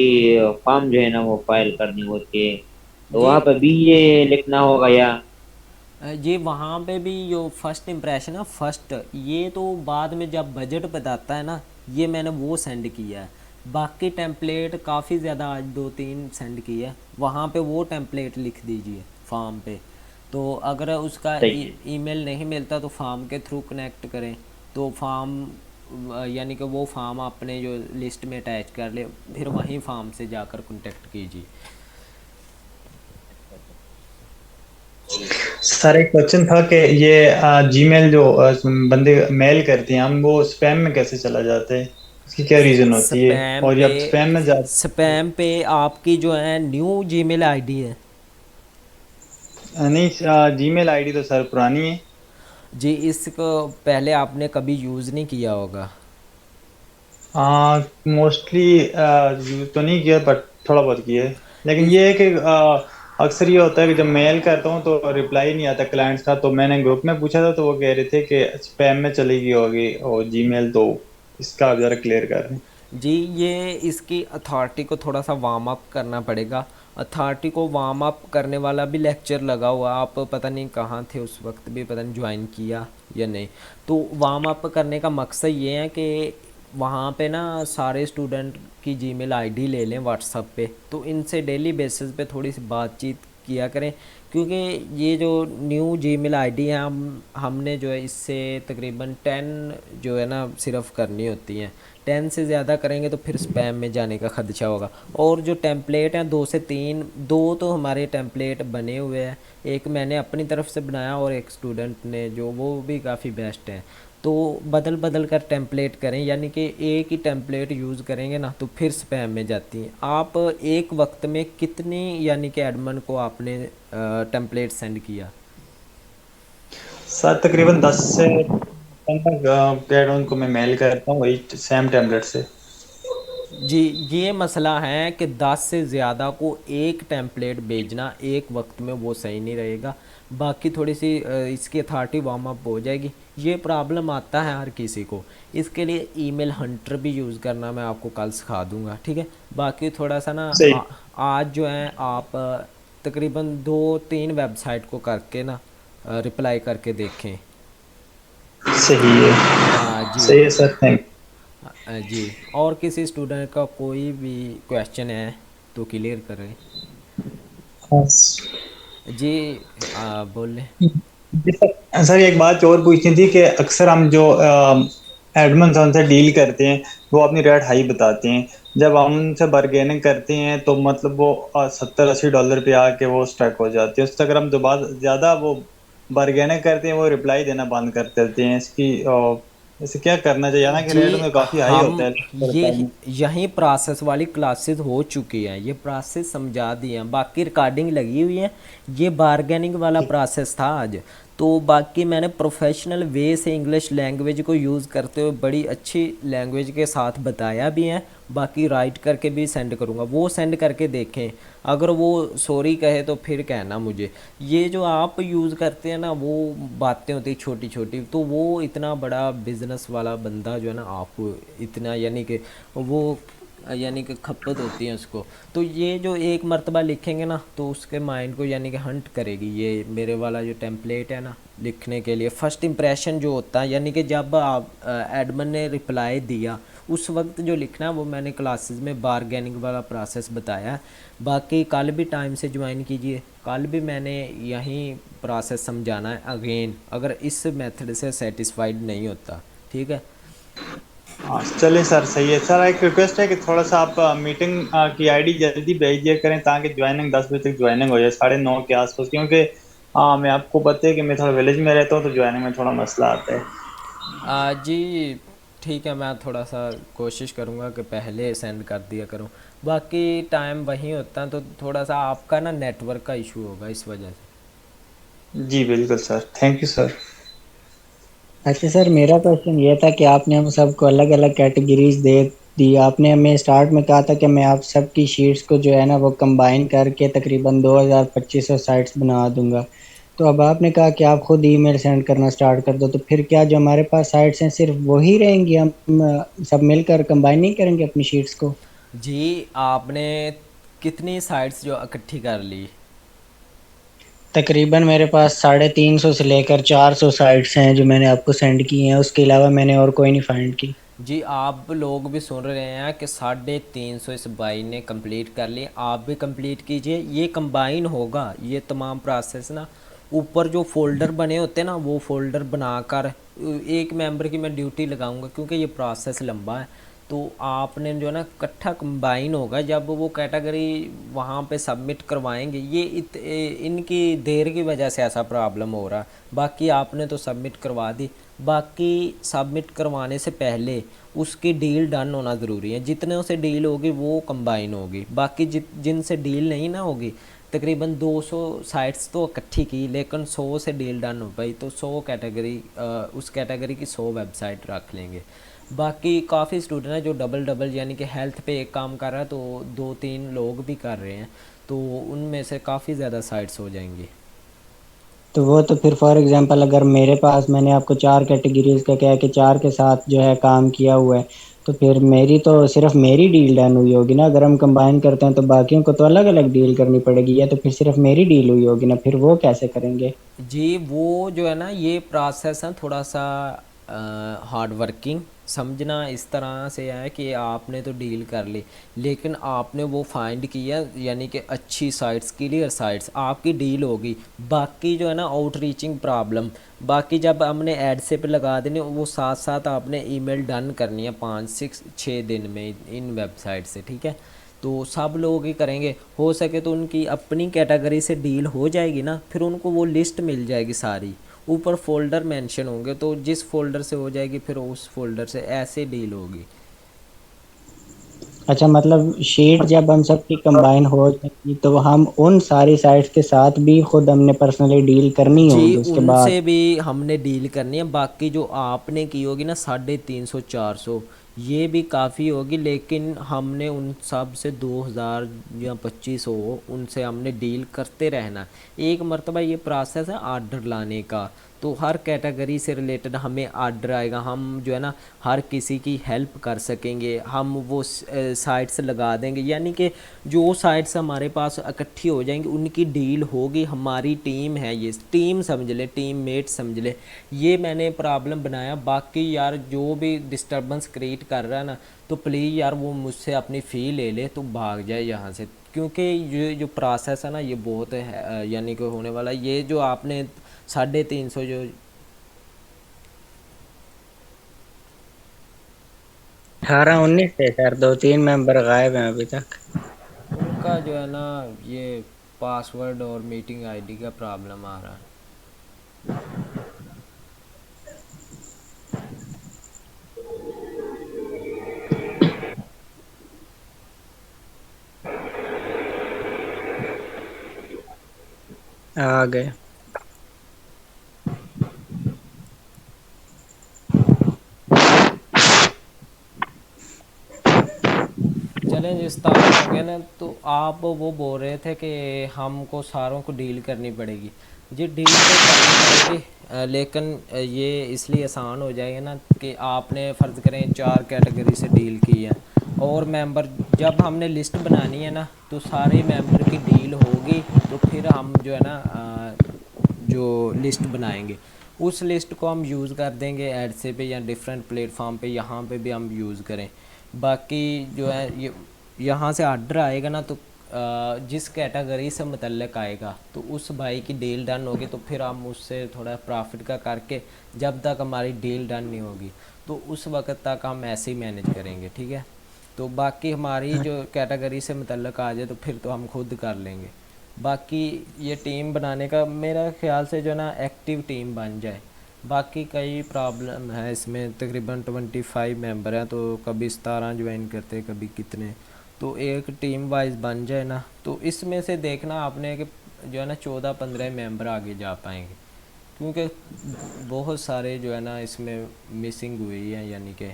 फॉर्म जो है ना वो फाइल करनी होती है। तो जी वहाँ पे भी ये लिखना होगा या? जी वहाँ पे भी जो फर्स्ट इम्प्रेशन है फर्स्ट, ये तो बाद में जब बजट बताता है ना, ये मैंने वो सेंड किया है। बाकी टेम्पलेट काफ़ी ज़्यादा आज 2-3 सेंड किए, वहाँ पे वो टेम्पलेट लिख दीजिए फॉर्म पे। तो अगर उसका सही है। ईमेल नहीं मिलता तो फॉर्म के थ्रू कनेक्ट करें, तो फॉर्म यानी कि वो फॉर्म आपने जो लिस्ट में अटैच कर ले, फिर वहीं फॉर्म से जाकर कांटेक्ट कीजिए। सर एक क्वेश्चन था कि ये जीमेल जो बंदे मेल करते हैं हम, वो स्पैम में कैसे चला जाता है, इसकी क्या रीज़न होती है? स्पैम और पे जब स्पैम में जा स्पैम पे आपकी जो है न्यू जीमेल आईडी है। नहीं, जीमेल आईडी तो सर पुरानी है। जी, इसको पहले आपने कभी यूज़ नहीं किया होगा। मोस्टली यूज़ तो नहीं किया, बट थोड़ा बहुत किया है। लेकिन इस ये है कि अक्सर ये होता है कि जब मेल करता हूँ तो रिप्लाई नहीं आता क्लाइंट्स का, तो मैंने ग्रुप में पूछा था तो वो कह रहे थे कि स्पैम में चली गई होगी और जीमेल, तो इसका आप ज़रा क्लियर कर दें। जी, ये इसकी अथॉरिटी को थोड़ा सा वार्म अप करना पड़ेगा। अथॉरिटी को वार्म अप करने वाला भी लेक्चर लगा हुआ, आप पता नहीं कहाँ थे उस वक्त, भी पता नहीं ज्वाइन किया या नहीं। तो वार्म अप करने का मकसद ये है कि वहाँ पे ना सारे स्टूडेंट की जीमेल आईडी ले लें व्हाट्सअप पे, तो इनसे डेली बेसिस पे थोड़ी सी बातचीत किया करें। क्योंकि ये जो न्यू जीमेल आईडी है, हमने जो है इससे तकरीबन 10 जो है ना सिर्फ करनी होती हैं। 10 से ज़्यादा करेंगे तो फिर स्पैम में जाने का खदशा होगा। और जो टेम्पलेट हैं 2 से 3, 2 तो हमारे टेम्पलेट बने हुए हैं, एक मैंने अपनी तरफ से बनाया और एक स्टूडेंट ने, जो वो भी काफ़ी बेस्ट है। तो बदल बदल कर टेम्पलेट करें, यानी कि एक ही टेम्पलेट यूज़ करेंगे ना तो फिर स्पैम में जाती हैं। आप एक वक्त में कितनी यानी कि एडमिन को आपने टेम्पलेट सेंड किया? सर तकरीबन 10 से 15 ऐड उनको मैं मेल करता हूँ वही सेम टेम्पलेट से। जी, ये मसला है कि 10 से ज़्यादा को एक टेम्पलेट भेजना एक वक्त में वो सही नहीं रहेगा। बाकी थोड़ी सी इसकी अथॉरिटी वार्म अप हो जाएगी। ये प्रॉब्लम आता है हर किसी को। इसके लिए ईमेल हंटर भी यूज़ करना मैं आपको कल सिखा दूंगा, ठीक है। बाकी थोड़ा सा ना सही। आज जो है आप तकरीबन 2-3 वेबसाइट को करके ना रिप्लाई करके देखें। सही है। जी। सही है सर, थैंक जी, और किसी स्टूडेंट का कोई भी क्वेश्चन है तो क्लियर करें। यू। जी, बोलें। जी सर, सर एक बात और पूछनी थी कि अक्सर हम जो एडमन उनसे डील करते हैं वो अपनी रेट हाई बताते हैं। जब हम उनसे बार्गेनिंग करते हैं तो मतलब वो $70-80 पे आके वो स्टक हो जाते हैं। उससे अगर हम दोबारा ज़्यादा वो बार्गेनिंग करते हैं वो रिप्लाई देना बंद कर देते हैं। इसे क्या करना चाहिए? ना कि जी, रेट में काफ़ी हाई होता हम है ये यहीं प्रोसेस वाली क्लासेस हो चुकी हैं, ये प्रोसेस समझा दिए हैं, बाकी रिकॉर्डिंग लगी हुई है। ये बारगेनिंग वाला प्रोसेस था आज। तो बाकी मैंने प्रोफेशनल वे से इंग्लिश लैंग्वेज को यूज़ करते हुए बड़ी अच्छी लैंग्वेज के साथ बताया भी है। बाकी राइट करके भी सेंड करूँगा, वो सेंड करके देखें। अगर वो सॉरी कहे तो फिर कहना मुझे। ये जो आप यूज़ करते हैं ना, वो बातें होती छोटी छोटी, तो वो इतना बड़ा बिजनेस वाला बंदा जो है ना, आपको इतना यानी कि वो यानी कि खपत होती है उसको। तो ये जो एक मर्तबा लिखेंगे ना तो उसके माइंड को यानी कि हंट करेगी। ये मेरे वाला जो टेम्पलेट है ना, लिखने के लिए फर्स्ट इंप्रेशन जो होता है, यानी कि जब आप एडमिन ने रिप्लाई दिया उस वक्त जो लिखना है, वो मैंने क्लासेस में बारगेनिंग वाला प्रोसेस बताया है। बाकी कल भी टाइम से ज्वाइन कीजिए, कल भी मैंने यही प्रोसेस समझाना है अगेन, अगर इस मेथड से सेटिस्फाइड नहीं होता, ठीक है। हाँ चलिए सर, सही है सर। एक रिक्वेस्ट है कि थोड़ा सा आप मीटिंग की आईडी जल्दी भेज दिया करें ताकि ज्वाइनिंग 10 बजे तक ज्वाइनिंग हो जाए, 9:30 के आसपास। क्योंकि मैं आपको पता है कि मैं थोड़ा विलेज में रहता हूँ तो ज्वाइनिंग में थोड़ा मसला आता है। जी ठीक है, मैं थोड़ा सा कोशिश करूँगा कि पहले सेंड कर दिया करूँ। बाकी टाइम वही होता है, तो थोड़ा सा आपका ना नेटवर्क का इशू होगा इस वजह से। जी बिल्कुल सर, थैंक यू सर। अच्छा सर, मेरा क्वेश्चन ये था कि आपने हम सबको अलग अलग कैटेगरीज दे दी। आपने हमें स्टार्ट में कहा था कि मैं आप सबकी शीट्स को जो है ना वो कंबाइन करके तकरीबन 2200-2500 साइट्स बना दूंगा। तो अब आपने कहा कि आप खुद ईमेल सेंड करना स्टार्ट कर दो, तो फिर क्या जो हमारे पास साइट्स हैं सिर्फ वही रहेंगी? हम सब मिलकर कंबाइन नहीं करेंगे अपनी शीट्स को? जी, आपने कितनी साइट्स जो इकट्ठी कर ली? तकरीबन मेरे पास 350 से लेकर 400 साइट्स हैं जो मैंने आपको सेंड की हैं। उसके अलावा मैंने और कोई नहीं फाइंड की। जी आप लोग भी सुन रहे हैं कि 350 इस भाई ने कंप्लीट कर लिए, आप भी कंप्लीट कीजिए। ये कंबाइन होगा ये तमाम प्रोसेस ना, ऊपर जो फोल्डर बने होते हैं ना वो फोल्डर बनाकर एक मेंबर की मैं ड्यूटी लगाऊंगा, क्योंकि ये प्रोसेस लंबा है। तो आपने जो है ना इकट्ठा कंबाइन होगा जब वो कैटेगरी वहाँ पे सबमिट करवाएंगे। ये इनकी देर की वजह से ऐसा प्रॉब्लम हो रहा है, बाकी आपने तो सबमिट करवा दी। बाकी सबमिट करवाने से पहले उसकी डील डन होना ज़रूरी है, जितने से डील होगी वो कंबाइन होगी, बाकी जिनसे डील नहीं ना होगी तकरीबन 200 साइट्स तो इकट्ठी की लेकिन 100 से डील डन हो पाई, तो 100 कैटेगरी उस कैटेगरी की 100 वेबसाइट रख लेंगे। बाकी काफ़ी स्टूडेंट हैं जो डबल डबल यानी कि हेल्थ पे एक काम कर रहा है तो 2-3 लोग भी कर रहे हैं, तो उनमें से काफ़ी ज़्यादा साइट्स हो जाएंगी। तो वो तो फिर फॉर एग्जांपल अगर मेरे पास, मैंने आपको 4 कैटेगरीज का क्या कि 4 के साथ जो है काम किया हुआ है, तो फिर मेरी तो सिर्फ मेरी डील डन हुई होगी ना। अगर हम कंबाइन करते हैं तो बाकियों को तो अलग अलग डील करनी पड़ेगी, या तो फिर सिर्फ मेरी डील हुई होगी ना, फिर वो कैसे करेंगे? जी वो जो है ना ये प्रोसेस है थोड़ा सा हार्ड वर्किंग, समझना इस तरह से है कि आपने तो डील कर ली लेकिन आपने वो फाइंड किया यानी कि अच्छी साइट्स, क्लियर साइट्स, आपकी डील होगी। बाकी जो है ना आउट रीचिंग प्रॉब्लम, बाकी जब हमने एड से पे लगा देने वो साथ साथ आपने ईमेल डन करनी है 5-6 दिन में इन वेबसाइट से, ठीक है। तो सब लोग ही करेंगे, हो सके तो उनकी अपनी कैटेगरी से डील हो जाएगी ना, फिर उनको वो लिस्ट मिल जाएगी सारी, ऊपर फोल्डर मेंशन होंगे, तो जिस फोल्डर से हो जाएगी फिर उस फोल्डर से ऐसे डील होगी। अच्छा, मतलब शीट जब हम सबकी कंबाइन हो जाएगी तो हम उन सारी साइट्स के साथ भी खुद हमने पर्सनली डील करनी जी होगी उसके बाद? उनसे भी हमने डील करनी है, बाकी जो आपने की होगी ना 350-400 ये भी काफ़ी होगी, लेकिन हमने उन सब से 2000 या 2500 उनसे हमने डील करते रहना। एक मरतबा ये प्रोसेस है आर्डर लाने का, तो हर कैटेगरी से रिलेटेड हमें आर्डर आएगा, हम जो है ना हर किसी की हेल्प कर सकेंगे, हम वो साइट्स लगा देंगे, यानी कि जो साइट्स हमारे पास इकट्ठी हो जाएंगी उनकी डील होगी। हमारी टीम है, ये टीम समझ ले, टीम मेट समझ ले, ये मैंने प्रॉब्लम बनाया। बाकी यार जो भी डिस्टर्बेंस क्रिएट कर रहा है ना, तो प्लीज़ यार वो मुझसे अपनी फ़ी ले ले तो भाग जाए यहाँ से, क्योंकि ये जो प्रोसेस है ना ये बहुत है यानी कि होने वाला। ये जो आपने 350 जो 18-19 थे सर, 2-3 मेंबर गायब हैं अभी तक। उनका जो है ना ये पासवर्ड और मीटिंग आईडी का प्रॉब्लम आ रहा है। आ गए। चलें जिस तरह हो गया ना, तो आप वो बोल रहे थे कि हमको सारों को डील करनी पड़ेगी। जी डील तो करनी पड़ेगी लेकिन ये इसलिए आसान हो जाएगा ना कि आपने फ़र्ज़ करें 4 कैटेगरी से डील की है, और मेंबर जब हमने लिस्ट बनानी है ना तो सारे मेंबर की डील होगी, तो फिर हम जो है ना जो लिस्ट बनाएंगे उस लिस्ट को हम यूज़ कर देंगे एडसे पे या डिफरेंट प्लेटफॉर्म पे, यहाँ पे भी हम यूज़ करें। बाकी जो है ये यहाँ से आर्डर आएगा ना, तो जिस कैटेगरी से मुतल्लक आएगा तो उस भाई की डील डन होगी, तो फिर हम उससे थोड़ा प्रॉफिट का करके जब तक हमारी डील डन नहीं होगी तो उस वक्त तक हम ऐसे ही मैनेज करेंगे, ठीक है। तो बाकी हमारी जो कैटेगरी से मुतल्लक आ जाए तो फिर तो हम खुद कर लेंगे। बाकी ये टीम बनाने का मेरा ख्याल से जो ना एक्टिव टीम बन जाए। बाकी कई प्रॉब्लम है इसमें, तकरीबन 25 मेंबर हैं, तो कभी 17 ज्वाइन करते कभी कितने, तो एक टीम वाइज बन जाए ना तो इसमें से देखना आपने कि जो है ना 14-15 मेंबर आगे जा पाएंगे, क्योंकि बहुत सारे जो है ना इसमें मिसिंग हुई है, यानी कि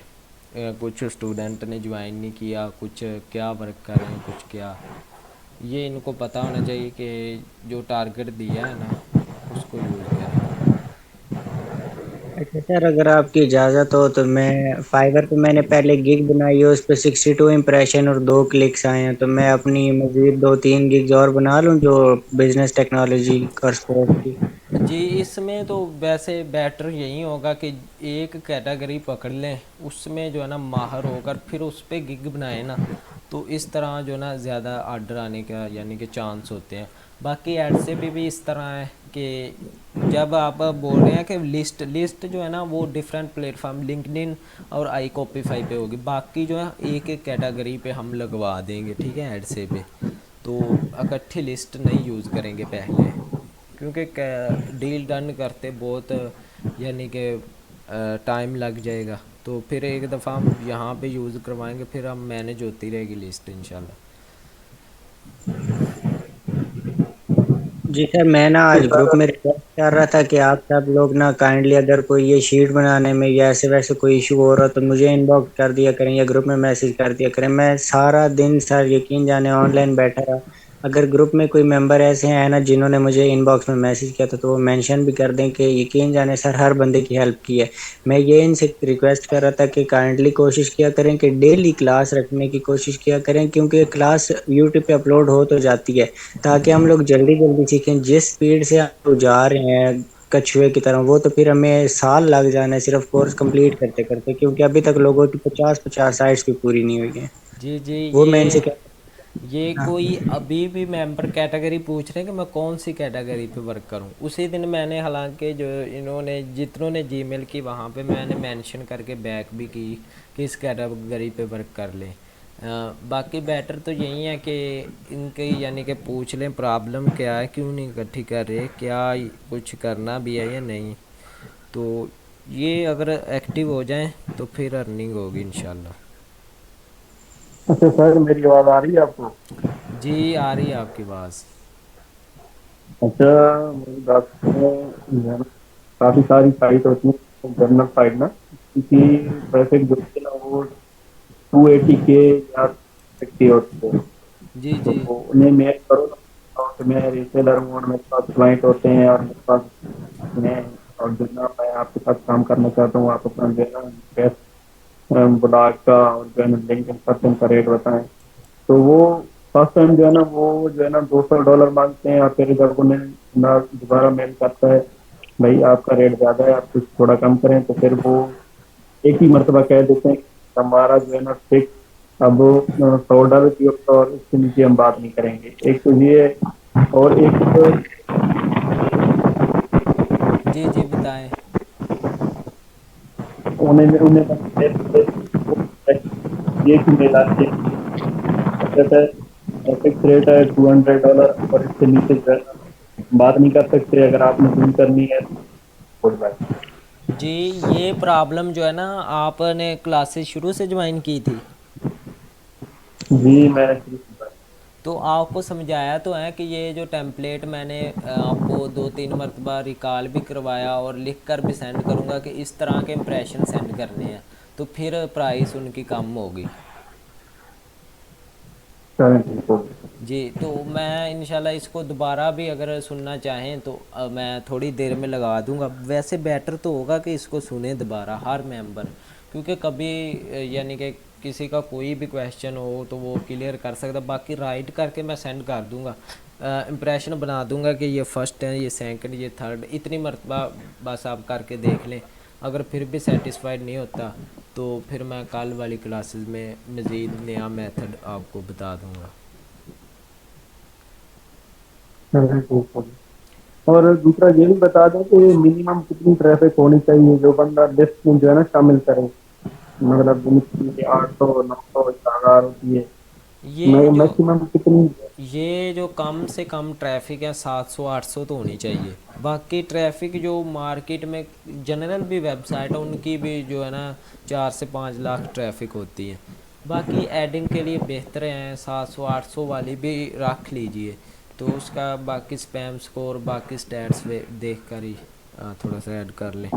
कुछ स्टूडेंट ने ज्वाइन नहीं किया, कुछ क्या वर्क कर रहे हैं, कुछ क्या, ये इनको पता होना चाहिए कि जो टारगेट दिया है ना उसको यूज़ करें। अच्छा सर, अगर आपकी इजाज़त हो तो मैं फाइवर पे मैंने पहले गिग बनाई है, उस पर 62 इम्प्रेशन और 2 क्लिक्स आए हैं, तो मैं अपनी मज़ीद 2-3 गिग्स और बना लूँ जो बिजनेस टेक्नोलॉजी और स्पोर्ट्स की। जी इसमें तो वैसे बेटर यही होगा कि एक कैटेगरी पकड़ लें, उसमें जो है ना माहर होकर फिर उस पे गिग बनाए ना, तो इस तरह जो है ना ज़्यादा आर्डर आने का यानी कि चांस होते हैं। बाकी ऐड से भी इस तरह है कि जब आप बोल रहे हैं कि लिस्ट लिस्ट जो है ना वो डिफरेंट प्लेटफॉर्म लिंक्डइन और आई कॉपीफाई पे होगी, बाकी जो है एक एक कैटेगरी पे हम लगवा देंगे, ठीक है, ऐड से पे। तो इकट्ठी लिस्ट नहीं यूज़ करेंगे पहले, क्योंकि डील डन करते बहुत यानी कि टाइम लग जाएगा। तो फिर एक दफ़ा हम यहाँ पे यूज़ करवाएंगे, फिर हम मैनेज होती रहेगी लिस्ट इंशाल्लाह। जी सर, मैं ना आज ग्रुप में रिक्वेस्ट कर रहा था कि आप सब लोग ना काइंडली अगर कोई ये शीट बनाने में या ऐसे वैसे कोई इशू हो रहा तो मुझे इनबॉक्स कर दिया करें या ग्रुप में मैसेज कर दिया करें। मैं सारा दिन सर यकीन जाने ऑनलाइन बैठा रहा। अगर ग्रुप में कोई मेंबर ऐसे हैं ना जिन्होंने मुझे इनबॉक्स में मैसेज किया था तो वो मेंशन भी कर दें कि यकीन जाने सर हर बंदे की हेल्प की है। मैं ये इनसे रिक्वेस्ट कर रहा था कि काइंडली कोशिश किया करें कि डेली क्लास रखने की कोशिश किया करें, क्योंकि क्लास यूट्यूब पे अपलोड हो तो जाती है ताकि हम लोग जल्दी जल्दी सीखें। जिस स्पीड से हम लोग जा रहे हैं कछुए की तरह, वो तो फिर हमें साल लग जाना है सिर्फ कोर्स कंप्लीट करते करते, क्योंकि अभी तक लोगों की 50-50 साइट्स भी पूरी नहीं हुई है। जी जी, वो मैं इनसे कह ये हाँ। कोई अभी भी मेंबर कैटेगरी पूछ रहे हैं कि मैं कौन सी कैटेगरी पे वर्क करूं। उसी दिन मैंने हालांकि जो इन्होंने जितनों ने जीमेल की वहाँ पे मैंने मेंशन करके बैक भी की कि इस कैटेगरी पे वर्क कर लें। बाकी बेटर तो यही है कि इनके यानी कि पूछ लें प्रॉब्लम क्या है, क्यों नहीं इकट्ठी कर रहे, क्या कुछ करना भी है या नहीं। तो ये अगर एक्टिव हो जाएं तो फिर अर्निंग होगी इंशाल्लाह। अच्छा सर, मेरी आवाज़ आ रही है आपको? जी आ रही है आपकी आवाज़। अच्छा, मेरी बात सुनो, जो है ना, काफ़ी सारी साइट होती हैं जनरल साइट ना, किसी ट्रैफिक जो होती है ना वो 280K या 60 होती है। जी तो जी उन्हें मेल करो ना, और मैं रीसेलर हूँ और मेरे पास क्लाइंट होते हैं और मेरे पास मैं, और जो ना मैं आपके साथ काम करना चाहता हूँ, आप अपना जो है ना बेस्ट ब्लॉग का और जो है ना लिंक्डइन पर्सन का रेट बताएं। तो वो फर्स्ट टाइम जो है ना वो जो है ना $200 मांगते हैं, और फिर जब उन्हें ना दोबारा मेल करता है भाई आपका रेट ज्यादा है, आप कुछ थोड़ा कम करें, तो फिर वो एक ही मरतबा कह देते हैं कि हमारा जो है ना फिक्स अब $100 की होता है और इसके नीचे हम बात नहीं करेंगे। एक तो ये है, और एक तो जी जी बताएं। उन्हें उन्हें बस ये कि मेल आती है कि कहता है फिक्स रेट है $200 और इसके नीचे जो है ना बात नहीं कर सकते, अगर आपने डील करनी है तो गुड बाय। जी ये प्रॉब्लम जो है ना, आपने क्लासेस शुरू से ज्वाइन की थी? जी मैंने शुरू किया। तो आपको समझाया तो है कि ये जो टेम्पलेट मैंने आपको 2-3 मरतबा रिकॉल भी करवाया और लिख कर भी सेंड करूँगा कि इस तरह के इम्प्रेशन सेंड करने हैं, तो फिर प्राइस उनकी कम होगी। चलें ठीक हो गया। जी तो मैं इंशाल्लाह इसको दोबारा भी अगर सुनना चाहें तो मैं थोड़ी देर में लगा दूंगा। वैसे बेटर तो होगा कि इसको सुने दोबारा हर मेंबर, क्योंकि कभी यानी कि किसी का कोई भी क्वेश्चन हो तो वो क्लियर कर सकता। बाकी राइट करके मैं सेंड कर दूंगा, इम्प्रेशन बना दूंगा कि ये फर्स्ट है, ये सेकंड, ये थर्ड, इतनी मरतबा बस आप करके देख लें। अगर फिर भी सेटिस्फाइड नहीं होता तो फिर मैं कल वाली क्लासेस में मज़ीद नया मेथड आपको बता दूंगा। चलें ठीक हो गया। और दूसरा ये भी बता दें कि मिनिमम कितनी ट्रैफिक होनी चाहिए जो बंदा लिस्ट में जो है ना शामिल करे, मतलब जिनकी 800 900 1000 होती है, ये जो मैक्सिमम कितनी? ये जो कम से कम ट्रैफिक है 700-800 तो होनी चाहिए। बाकी ट्रैफिक जो मार्केट में जनरल भी वेबसाइट है उनकी भी जो है ना 4 से 5 लाख ट्रैफिक होती है। बाकी एडिंग के लिए बेहतर हैं 700-800 वाली भी रख लीजिए, तो उसका बाकी स्पैम स्कोर बाकी स्टैट्स देख कर ही थोड़ा सा ऐड कर लें।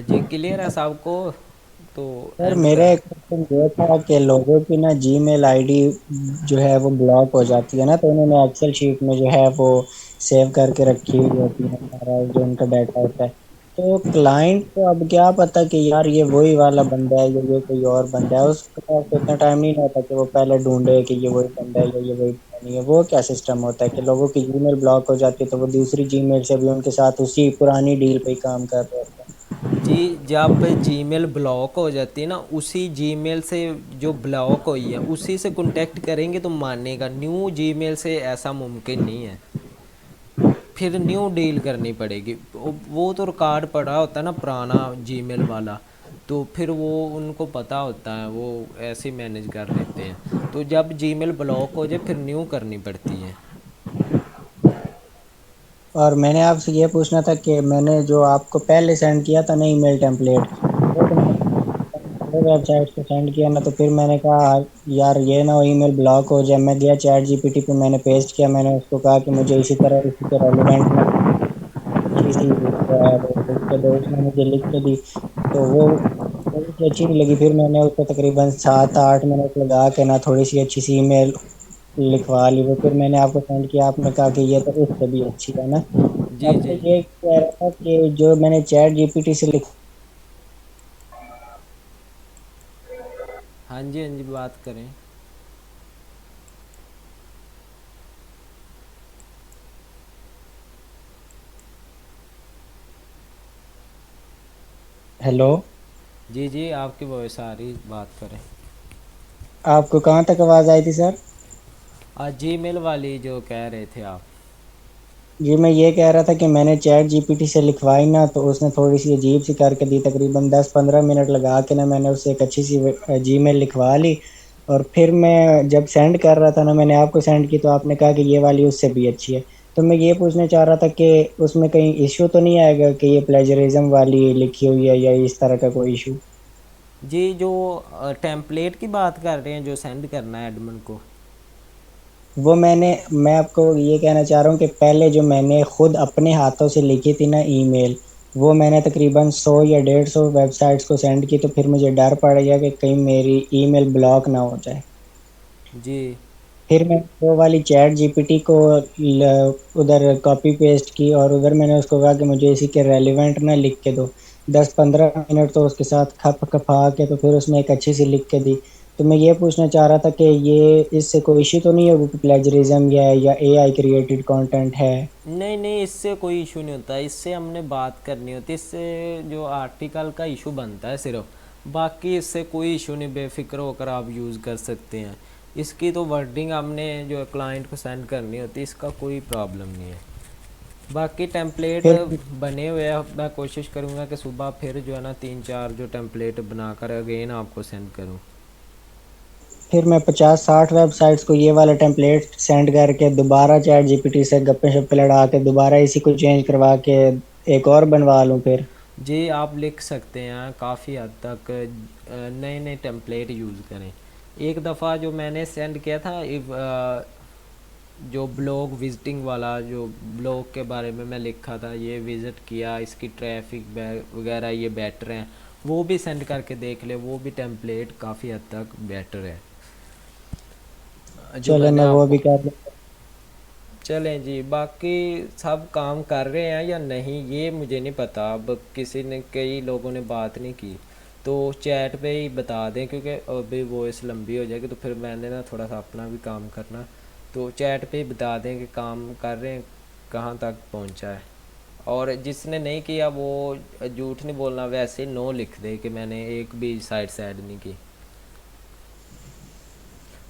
जी क्लियर है सबको? तो सर एंड मेरा कर। एक ये था कि लोगों की ना जीमेल आईडी जो है वो ब्लॉक हो जाती है ना, तो उन्होंने एक्सेल शीट में जो है वो सेव करके रखी हुई होती है सारा जो उनका डाटा होता है। तो क्लाइंट को अब क्या पता कि यार ये वही वाला बंदा है या ये कोई और बंदा है, उसके पास तो इतना टाइम नहीं होता कि वो पहले ढूंढे कि ये वही बंदा है या ये वही बंदा नहीं है। वो क्या सिस्टम होता है कि लोगों की जीमेल ब्लॉक हो जाती है तो वो दूसरी जीमेल से भी उनके साथ उसी पुरानी डील पे ही काम कर रहे होते हैं। जी, जब जीमेल ब्लॉक हो जाती है ना, उसी जीमेल से जो ब्लॉक हुई है उसी से कांटेक्ट करेंगे तो मानेगा। न्यू जीमेल से ऐसा मुमकिन नहीं है, फिर न्यू डील करनी पड़ेगी। वो तो रिकॉर्ड पड़ा होता है ना पुराना जीमेल वाला, तो फिर वो उनको पता होता है, वो ऐसे मैनेज कर लेते हैं। तो जब जीमेल ब्लॉक हो जाए फिर न्यू करनी पड़ती है। और मैंने आपसे ये पूछना था कि मैंने जो आपको पहले सेंड किया था ना ईमेल टेम्पलेट, वो तो मैंने वेबसाइट पे सेंड किया ना, तो फिर मैंने कहा यार ये ना ईमेल ब्लॉक हो जाए। मैं गया चैट जीपीटी पे, मैंने पेस्ट किया, मैंने उसको कहा कि मुझे इसी तरह इसी के रेलिवेंट में अच्छी सी जो है वो लिख के दो, उसने मुझे लिख के दी। तो वो थोड़ी सी अच्छी नहीं लगी, फिर मैंने उसको तकरीबन 7-8 मिनट लगा के ना थोड़ी सी अच्छी सी ईमेल लिखवा ली। वो फिर मैंने आपको सेंड किया, आपने कहा कि ये तो उससे भी अच्छी है ना। जी अब मैं जी। ये कह रहा था कि जो मैंने चैट जीपीटी से लिख। हाँ जी, हाँ जी, बात करें। हेलो, जी जी, आपकी वॉइस आ रही, बात करें। आपको कहाँ तक आवाज़ आई थी सर? जीमेल वाली जो कह रहे थे आप। जी मैं ये कह रहा था कि मैंने चैट जीपीटी से लिखवाई ना, तो उसने थोड़ी सी अजीब सी करके दी, तकरीबन 10-15 मिनट लगा के ना मैंने उससे एक अच्छी सी जीमेल लिखवा ली। और फिर मैं जब सेंड कर रहा था ना, मैंने आपको सेंड की तो आपने कहा कि ये वाली उससे भी अच्छी है। तो मैं ये पूछना चाह रहा था कि उसमें कहीं इशू तो नहीं आएगा कि ये प्लेजरिज्म वाली लिखी हुई है या इस तरह का कोई इशू? जी, जो टेम्पलेट की बात कर रहे हैं जो सेंड करना है एडमिन को। मैं आपको ये कहना चाह रहा हूँ कि पहले जो मैंने खुद अपने हाथों से लिखी थी ना ईमेल, वो मैंने तकरीबन 100 या 150 वेबसाइट्स को सेंड की, तो फिर मुझे डर पड़ गया कि कहीं मेरी ईमेल ब्लॉक ना हो जाए। जी फिर मैं वो वाली चैट जीपीटी को उधर कॉपी पेस्ट की और उधर मैंने उसको कहा कि मुझे इसी के रेलिवेंट ना लिख के दो। 10-15 मिनट तो उसके साथ खप खपा के तो फिर उसने एक अच्छी सी लिख के दी। तो मैं ये पूछना चाह रहा था कि ये इससे कोई इश्यू तो नहीं होगा कि प्लेजरिज्म या एआई क्रिएटेड कंटेंट है? नहीं नहीं, इससे कोई इशू नहीं होता। इससे हमने बात करनी होती है, इससे जो आर्टिकल का इशू बनता है सिर्फ। बाकी इससे कोई इशू नहीं, बेफिक्र होकर आप यूज़ कर सकते हैं। इसकी तो वर्डिंग हमने जो क्लाइंट को सेंड करनी होती है, इसका कोई प्रॉब्लम नहीं है। बाकी टेम्पलेट फिर बने हुए हैं, मैं कोशिश करूँगा कि सुबह फिर जो है ना 3-4 जो टेम्पलेट बनाकर अगेन आपको सेंड करूँ। फिर मैं 50-60 वेबसाइट्स को ये वाला टेम्पलेट सेंड करके दोबारा चैट जीपीटी से गप्पे शप्पे लड़ा के दोबारा इसी को चेंज करवा के एक और बनवा लूँ फिर? जी, आप लिख सकते हैं काफ़ी हद तक। नए नए टेम्पलेट यूज़ करें। एक दफ़ा जो मैंने सेंड किया था, जो ब्लॉग विजिटिंग वाला, जो ब्लॉग के बारे में मैं लिखा था, ये विज़िट किया, इसकी ट्रैफिक वगैरह ये बेटर हैं, वो भी सेंड करके देख ले। वो भी टेम्पलेट काफ़ी हद तक बेटर है जो चले मैंने मैं वो आपको। भी कर लूँ। चलें जी, बाकी सब काम कर रहे हैं या नहीं ये मुझे नहीं पता। अब किसी ने, कई लोगों ने बात नहीं की, तो चैट पे ही बता दें, क्योंकि अभी वॉइस लंबी हो जाएगी तो फिर मैंने ना थोड़ा सा अपना भी काम करना। तो चैट पे ही बता दें कि काम कर रहे हैं, कहाँ तक पहुँचा है। और जिसने नहीं किया वो झूठ नहीं बोलना, वैसे नो लिख दे कि मैंने एक भी साइट से ऐड नहीं की।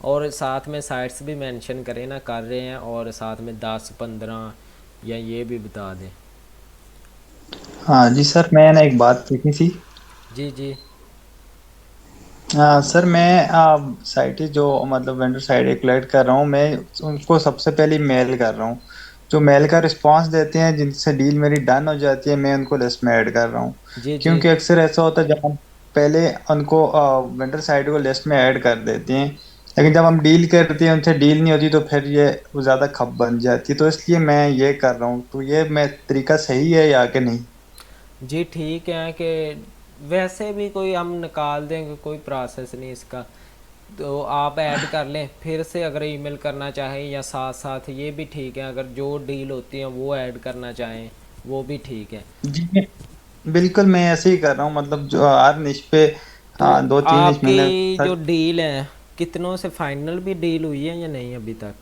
और साथ में साइट्स भी मेंशन करें ना कर रहे हैं, और साथ में 10-15 या ये भी बता दें। हाँ जी सर, मैं ना एक बात पूछनी थी। जी जी। सर मैं साइट जो मतलब वेंडर साइट कलेक्ट कर रहा हूँ, मैं उनको सबसे पहले मेल कर रहा हूँ। जो मेल का रिस्पांस देते हैं, जिनसे डील मेरी डन हो जाती है, मैं उनको लिस्ट में ऐड कर रहा हूँ। जी जी। क्योंकि अक्सर ऐसा होता है जब हम पहले उनको वेंडर साइट को लिस्ट में ऐड कर देते हैं, लेकिन जब हम डील करते हैं उनसे डील नहीं होती, तो फिर ये वो ज़्यादा खप बन जाती है। तो इसलिए मैं ये कर रहा हूँ। तो ये मैं तरीका सही है या कि नहीं? जी ठीक है कि वैसे भी कोई हम निकाल देंगे, कोई प्रोसेस नहीं इसका। तो आप ऐड कर लें फिर से, अगर ईमेल करना चाहें, या साथ साथ ये भी ठीक है, अगर जो डील होती है वो ऐड करना चाहें वो भी ठीक है। जी बिल्कुल, मैं ऐसे ही कर रहा हूँ, मतलब जो हर निश पे तो 2-3 निश मैंने आपकी जो सर। डील है, कितनों से फाइनल भी डील हुई है या नहीं अभी तक?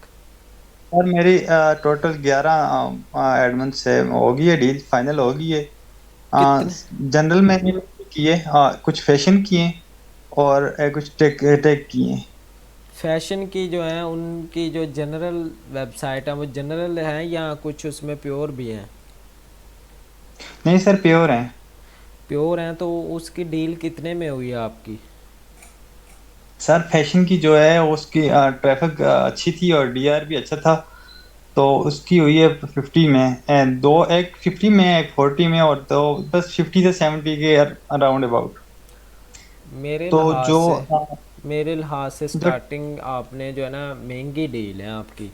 और मेरी टोटल 11 एडमंड से होगी है, डील फाइनल होगी है। कितने? जनरल मैंने किए, कुछ फैशन किए और कुछ टेक टेक किए। फैशन की जो है उनकी जो जनरल वेबसाइट है वो जनरल है या कुछ उसमें प्योर भी हैं? नहीं सर, प्योर है। प्योर हैं तो उसकी डील कितने में हुई है आपकी? सर फैशन की जो है उसकी ट्रैफिक अच्छी थी और डीआर भी अच्छा था, तो उसकी हुई है 50 में, एंड दो, एक 50 में एक 40 में, और तो बस 50 से 70 के अराउंड अबाउट। मेरे तो लिहाज जो से मेरे लिहाज से जो स्टार्टिंग आपने जो है ना, महंगी डील है आपकी।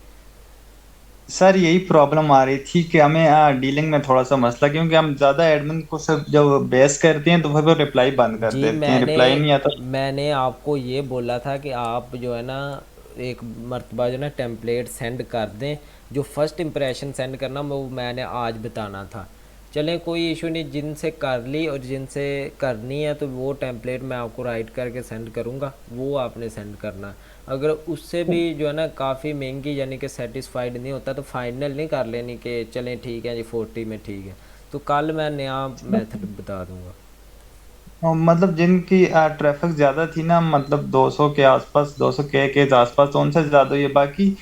सर यही प्रॉब्लम आ रही थी कि हमें डीलिंग में थोड़ा सा मसला, क्योंकि हम ज़्यादा एडमिन को सब जब बेस करते हैं तो फिर वो रिप्लाई बंद कर जी, देते हैं, मैंने रिप्लाई नहीं आता। मैंने आपको ये बोला था कि आप जो है ना, एक मर्तबा जो है ना टेम्पलेट सेंड कर दें। जो फर्स्ट इम्प्रेशन सेंड करना वो मैंने आज बताना था। चलें कोई इशू नहीं, जिनसे कर ली और जिनसे करनी है तो वो टेम्पलेट मैं आपको राइट करके सेंड करूँगा, वो आपने सेंड करना। अगर उससे भी जो है ना काफ़ी महंगी, यानी कि सेटिस्फाइड नहीं होता, तो फाइनल नहीं कर लेनी कि चलें ठीक है जी 40 में ठीक है। तो कल मैं नया मेथड बता दूँगा। मतलब जिनकी ट्रैफिक ज़्यादा थी ना, मतलब 200 के आसपास, 200 के आसपास, तो उनसे ज़्यादा हुई है। बाकी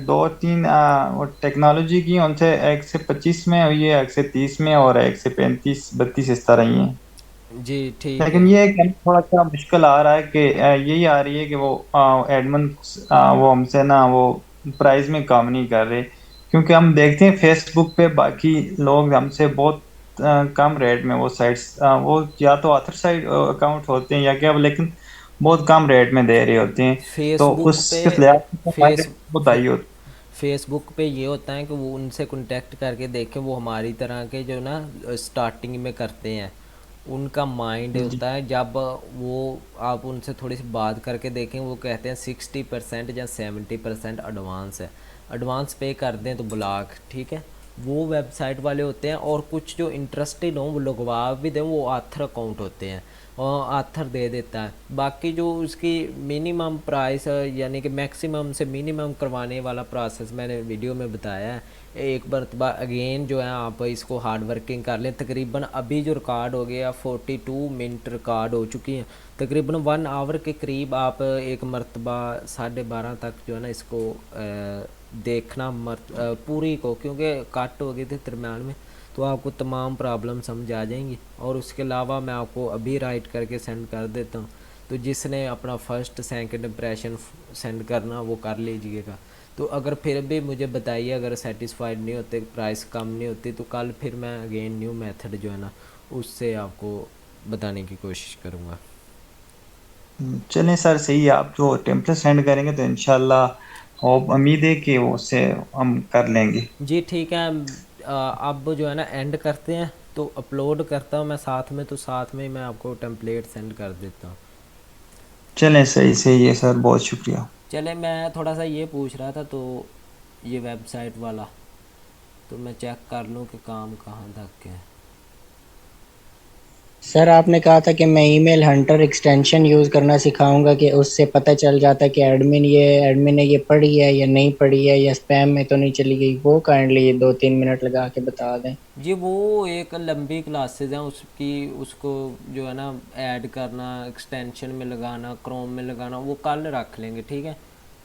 2-3 वो टेक्नोलॉजी की, उनसे 1 से 25 में हुई है, 1 से 30 में, और 1 से 35-32 इस तरह ही है। जी ठीक लेकिन है। ये है कि हमें थोड़ा सा मुश्किल आ रहा है कि यही आ रही है कि वो एडमन वो हमसे ना वो प्राइस में कम नहीं कर रहे, क्योंकि हम देखते हैं फेसबुक पे बाकी लोग हमसे बहुत कम रेट में वो साइट्स, वो या तो ऑथर साइड अकाउंट होते हैं या क्या, लेकिन बहुत कम रेट में दे रहे होते हैं। तो फेसबुक पे उस लिहाज से हमारे फेस बहुत फे, आई होती फेसबुक पे ये होता है कि वो उनसे कांटेक्ट करके देखें, वो हमारी तरह के जो ना स्टार्टिंग में करते हैं, उनका माइंड है जी। होता है। जब वो आप उनसे थोड़ी सी बात करके देखें, वो कहते हैं 60% या 70% एडवांस है, एडवांस पे कर दें तो ब्लॉक, ठीक है। वो वेबसाइट वाले होते हैं। और कुछ जो इंटरेस्टेड हों वो लगवा भी दें, वो आथर अकाउंट होते हैं और आथर दे देता है। बाकी जो उसकी मिनिमम प्राइस यानी कि मैक्सिमम से मिनिमम करवाने वाला प्रोसेस मैंने वीडियो में बताया है। एक मरतबा अगेन जो है आप इसको हार्ड वर्किंग कर लें। तकरीबन अभी जो रिकॉर्ड हो गया 42 मिनट रिकॉर्ड हो चुकी हैं, तकरीबन 1 आवर के करीब आप एक मरतबा 12:30 तक जो है ना इसको देखना पूरी को, क्योंकि कट हो गई थी दरम्यान में, तो आपको तमाम प्रॉब्लम समझ आ जाएंगी। और उसके अलावा मैं आपको अभी राइट करके सेंड कर देता हूँ, तो जिसने अपना फर्स्ट सेकंड इम्प्रेशन सेंड करना वो कर लीजिएगा। तो अगर फिर भी मुझे बताइए, अगर सेटिस्फाइड नहीं होते, प्राइस कम नहीं होती, तो कल फिर मैं अगेन न्यू मेथड जो है ना उससे आपको बताने की कोशिश करूँगा। चलें सर, सही है। आप जो टेम्पलेट सेंड करेंगे तो इंशाल्लाह और उम्मीद है कि वो उससे हम कर लेंगे। जी ठीक है। अब जो है ना एंड करते हैं, तो अपलोड करता हूँ मैं साथ में, तो साथ में ही मैं आपको टेम्पलेट सेंड कर देता हूँ। चलें, सही सही है सर, बहुत शुक्रिया। चले, मैं थोड़ा सा ये पूछ रहा था, तो ये वेबसाइट वाला तो मैं चेक कर लूँ कि काम कहाँ तक है। सर आपने कहा था कि मैं ईमेल हंटर एक्सटेंशन यूज़ करना सिखाऊंगा, कि उससे पता चल जाता है कि एडमिन ने ये पढ़ी है या नहीं पढ़ी है, या स्पैम में तो नहीं चली गई। वो काइंडली 2-3 मिनट लगा के बता दें। जी वो एक लंबी क्लासेस हैं उसकी, उसको जो है ना ऐड करना, एक्सटेंशन में लगाना, क्रोम में लगाना, वो कल रख लेंगे, ठीक है।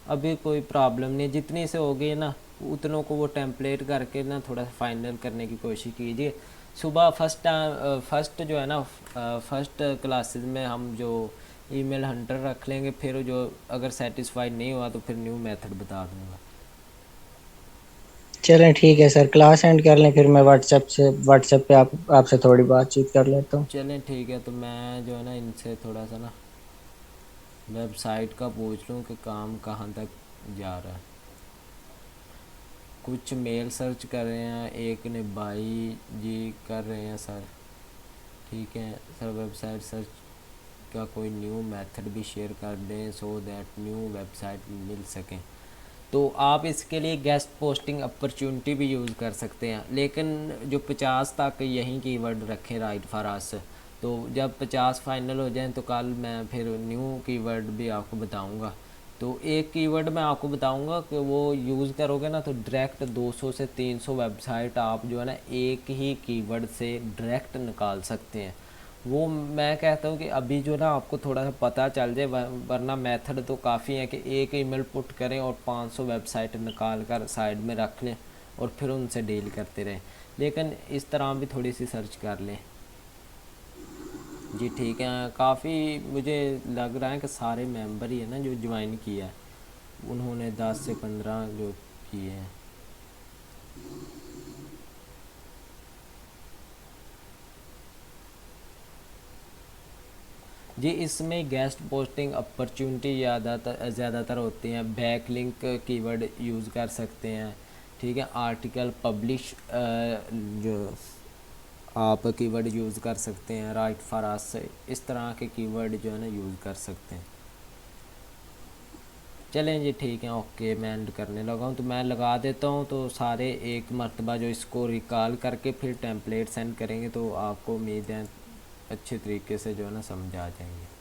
अभी कोई प्रॉब्लम नहीं, जितनी से हो गई ना उतनों को वो टेम्पलेट करके ना थोड़ा सा फाइनल करने की कोशिश कीजिए। सुबह फर्स्ट जो है ना फर्स्ट क्लासेस में हम जो ईमेल हंटर रख लेंगे, फिर जो अगर सेटिस्फाइड नहीं हुआ तो फिर न्यू मेथड बता दूंगा। चलें ठीक है सर, क्लास एंड कर लें, फिर मैं व्हाट्सएप पे आपसे थोड़ी बातचीत कर लेता हूँ। चलें ठीक है, तो मैं जो है ना इनसे थोड़ा सा ना वेबसाइट का पूछ लूँ कि काम कहाँ तक जा रहा है। कुछ मेल सर्च कर रहे हैं, एक ने भाई जी कर रहे हैं सर, ठीक है सर, वेबसाइट सर्च का कोई न्यू मेथड भी शेयर कर दें सो दैट न्यू वेबसाइट मिल सकें। तो आप इसके लिए गेस्ट पोस्टिंग अपॉर्चुनिटी भी यूज़ कर सकते हैं, लेकिन जो 50 तक यही कीवर्ड रखें राइट फॉर अस। तो जब 50 फाइनल हो जाएं तो कल मैं फिर न्यू कीवर्ड भी आपको बताऊंगा। तो एक कीवर्ड मैं आपको बताऊंगा कि वो यूज़ करोगे ना तो डायरेक्ट 200 से 300 वेबसाइट आप जो है ना एक ही कीवर्ड से डायरेक्ट निकाल सकते हैं। वो मैं कहता हूँ कि अभी जो ना आपको थोड़ा सा पता चल जाए, वरना मेथड तो काफ़ी है कि एक ईमेल पुट करें और 500 वेबसाइट निकाल कर साइड में रख लें और फिर उनसे डील करते रहें। लेकिन इस तरह भी थोड़ी सी सर्च कर लें। जी ठीक है, काफ़ी मुझे लग रहा है कि सारे मेंबर ही है ना जो ज्वाइन किया है, उन्होंने 10 से 15 जो किए हैं। जी इसमें गेस्ट पोस्टिंग अपॉर्चुनिटी ज़्यादातर होती हैं। बैक लिंक कीवर्ड यूज़ कर सकते हैं, ठीक है। आर्टिकल पब्लिश जो आप कीवर्ड यूज़ कर सकते हैं, राइट फॉर अस, इस तरह के कीवर्ड जो है ना यूज़ कर सकते हैं। चलें जी ठीक है, ओके मैं एंड करने लगा हूँ। तो मैं लगा देता हूँ, तो सारे एक मरतबा जो इसको रिकॉल करके फिर टेम्पलेट सेंड करेंगे तो आपको उम्मीद है अच्छे तरीके से जो है ना समझ आ जाएंगे।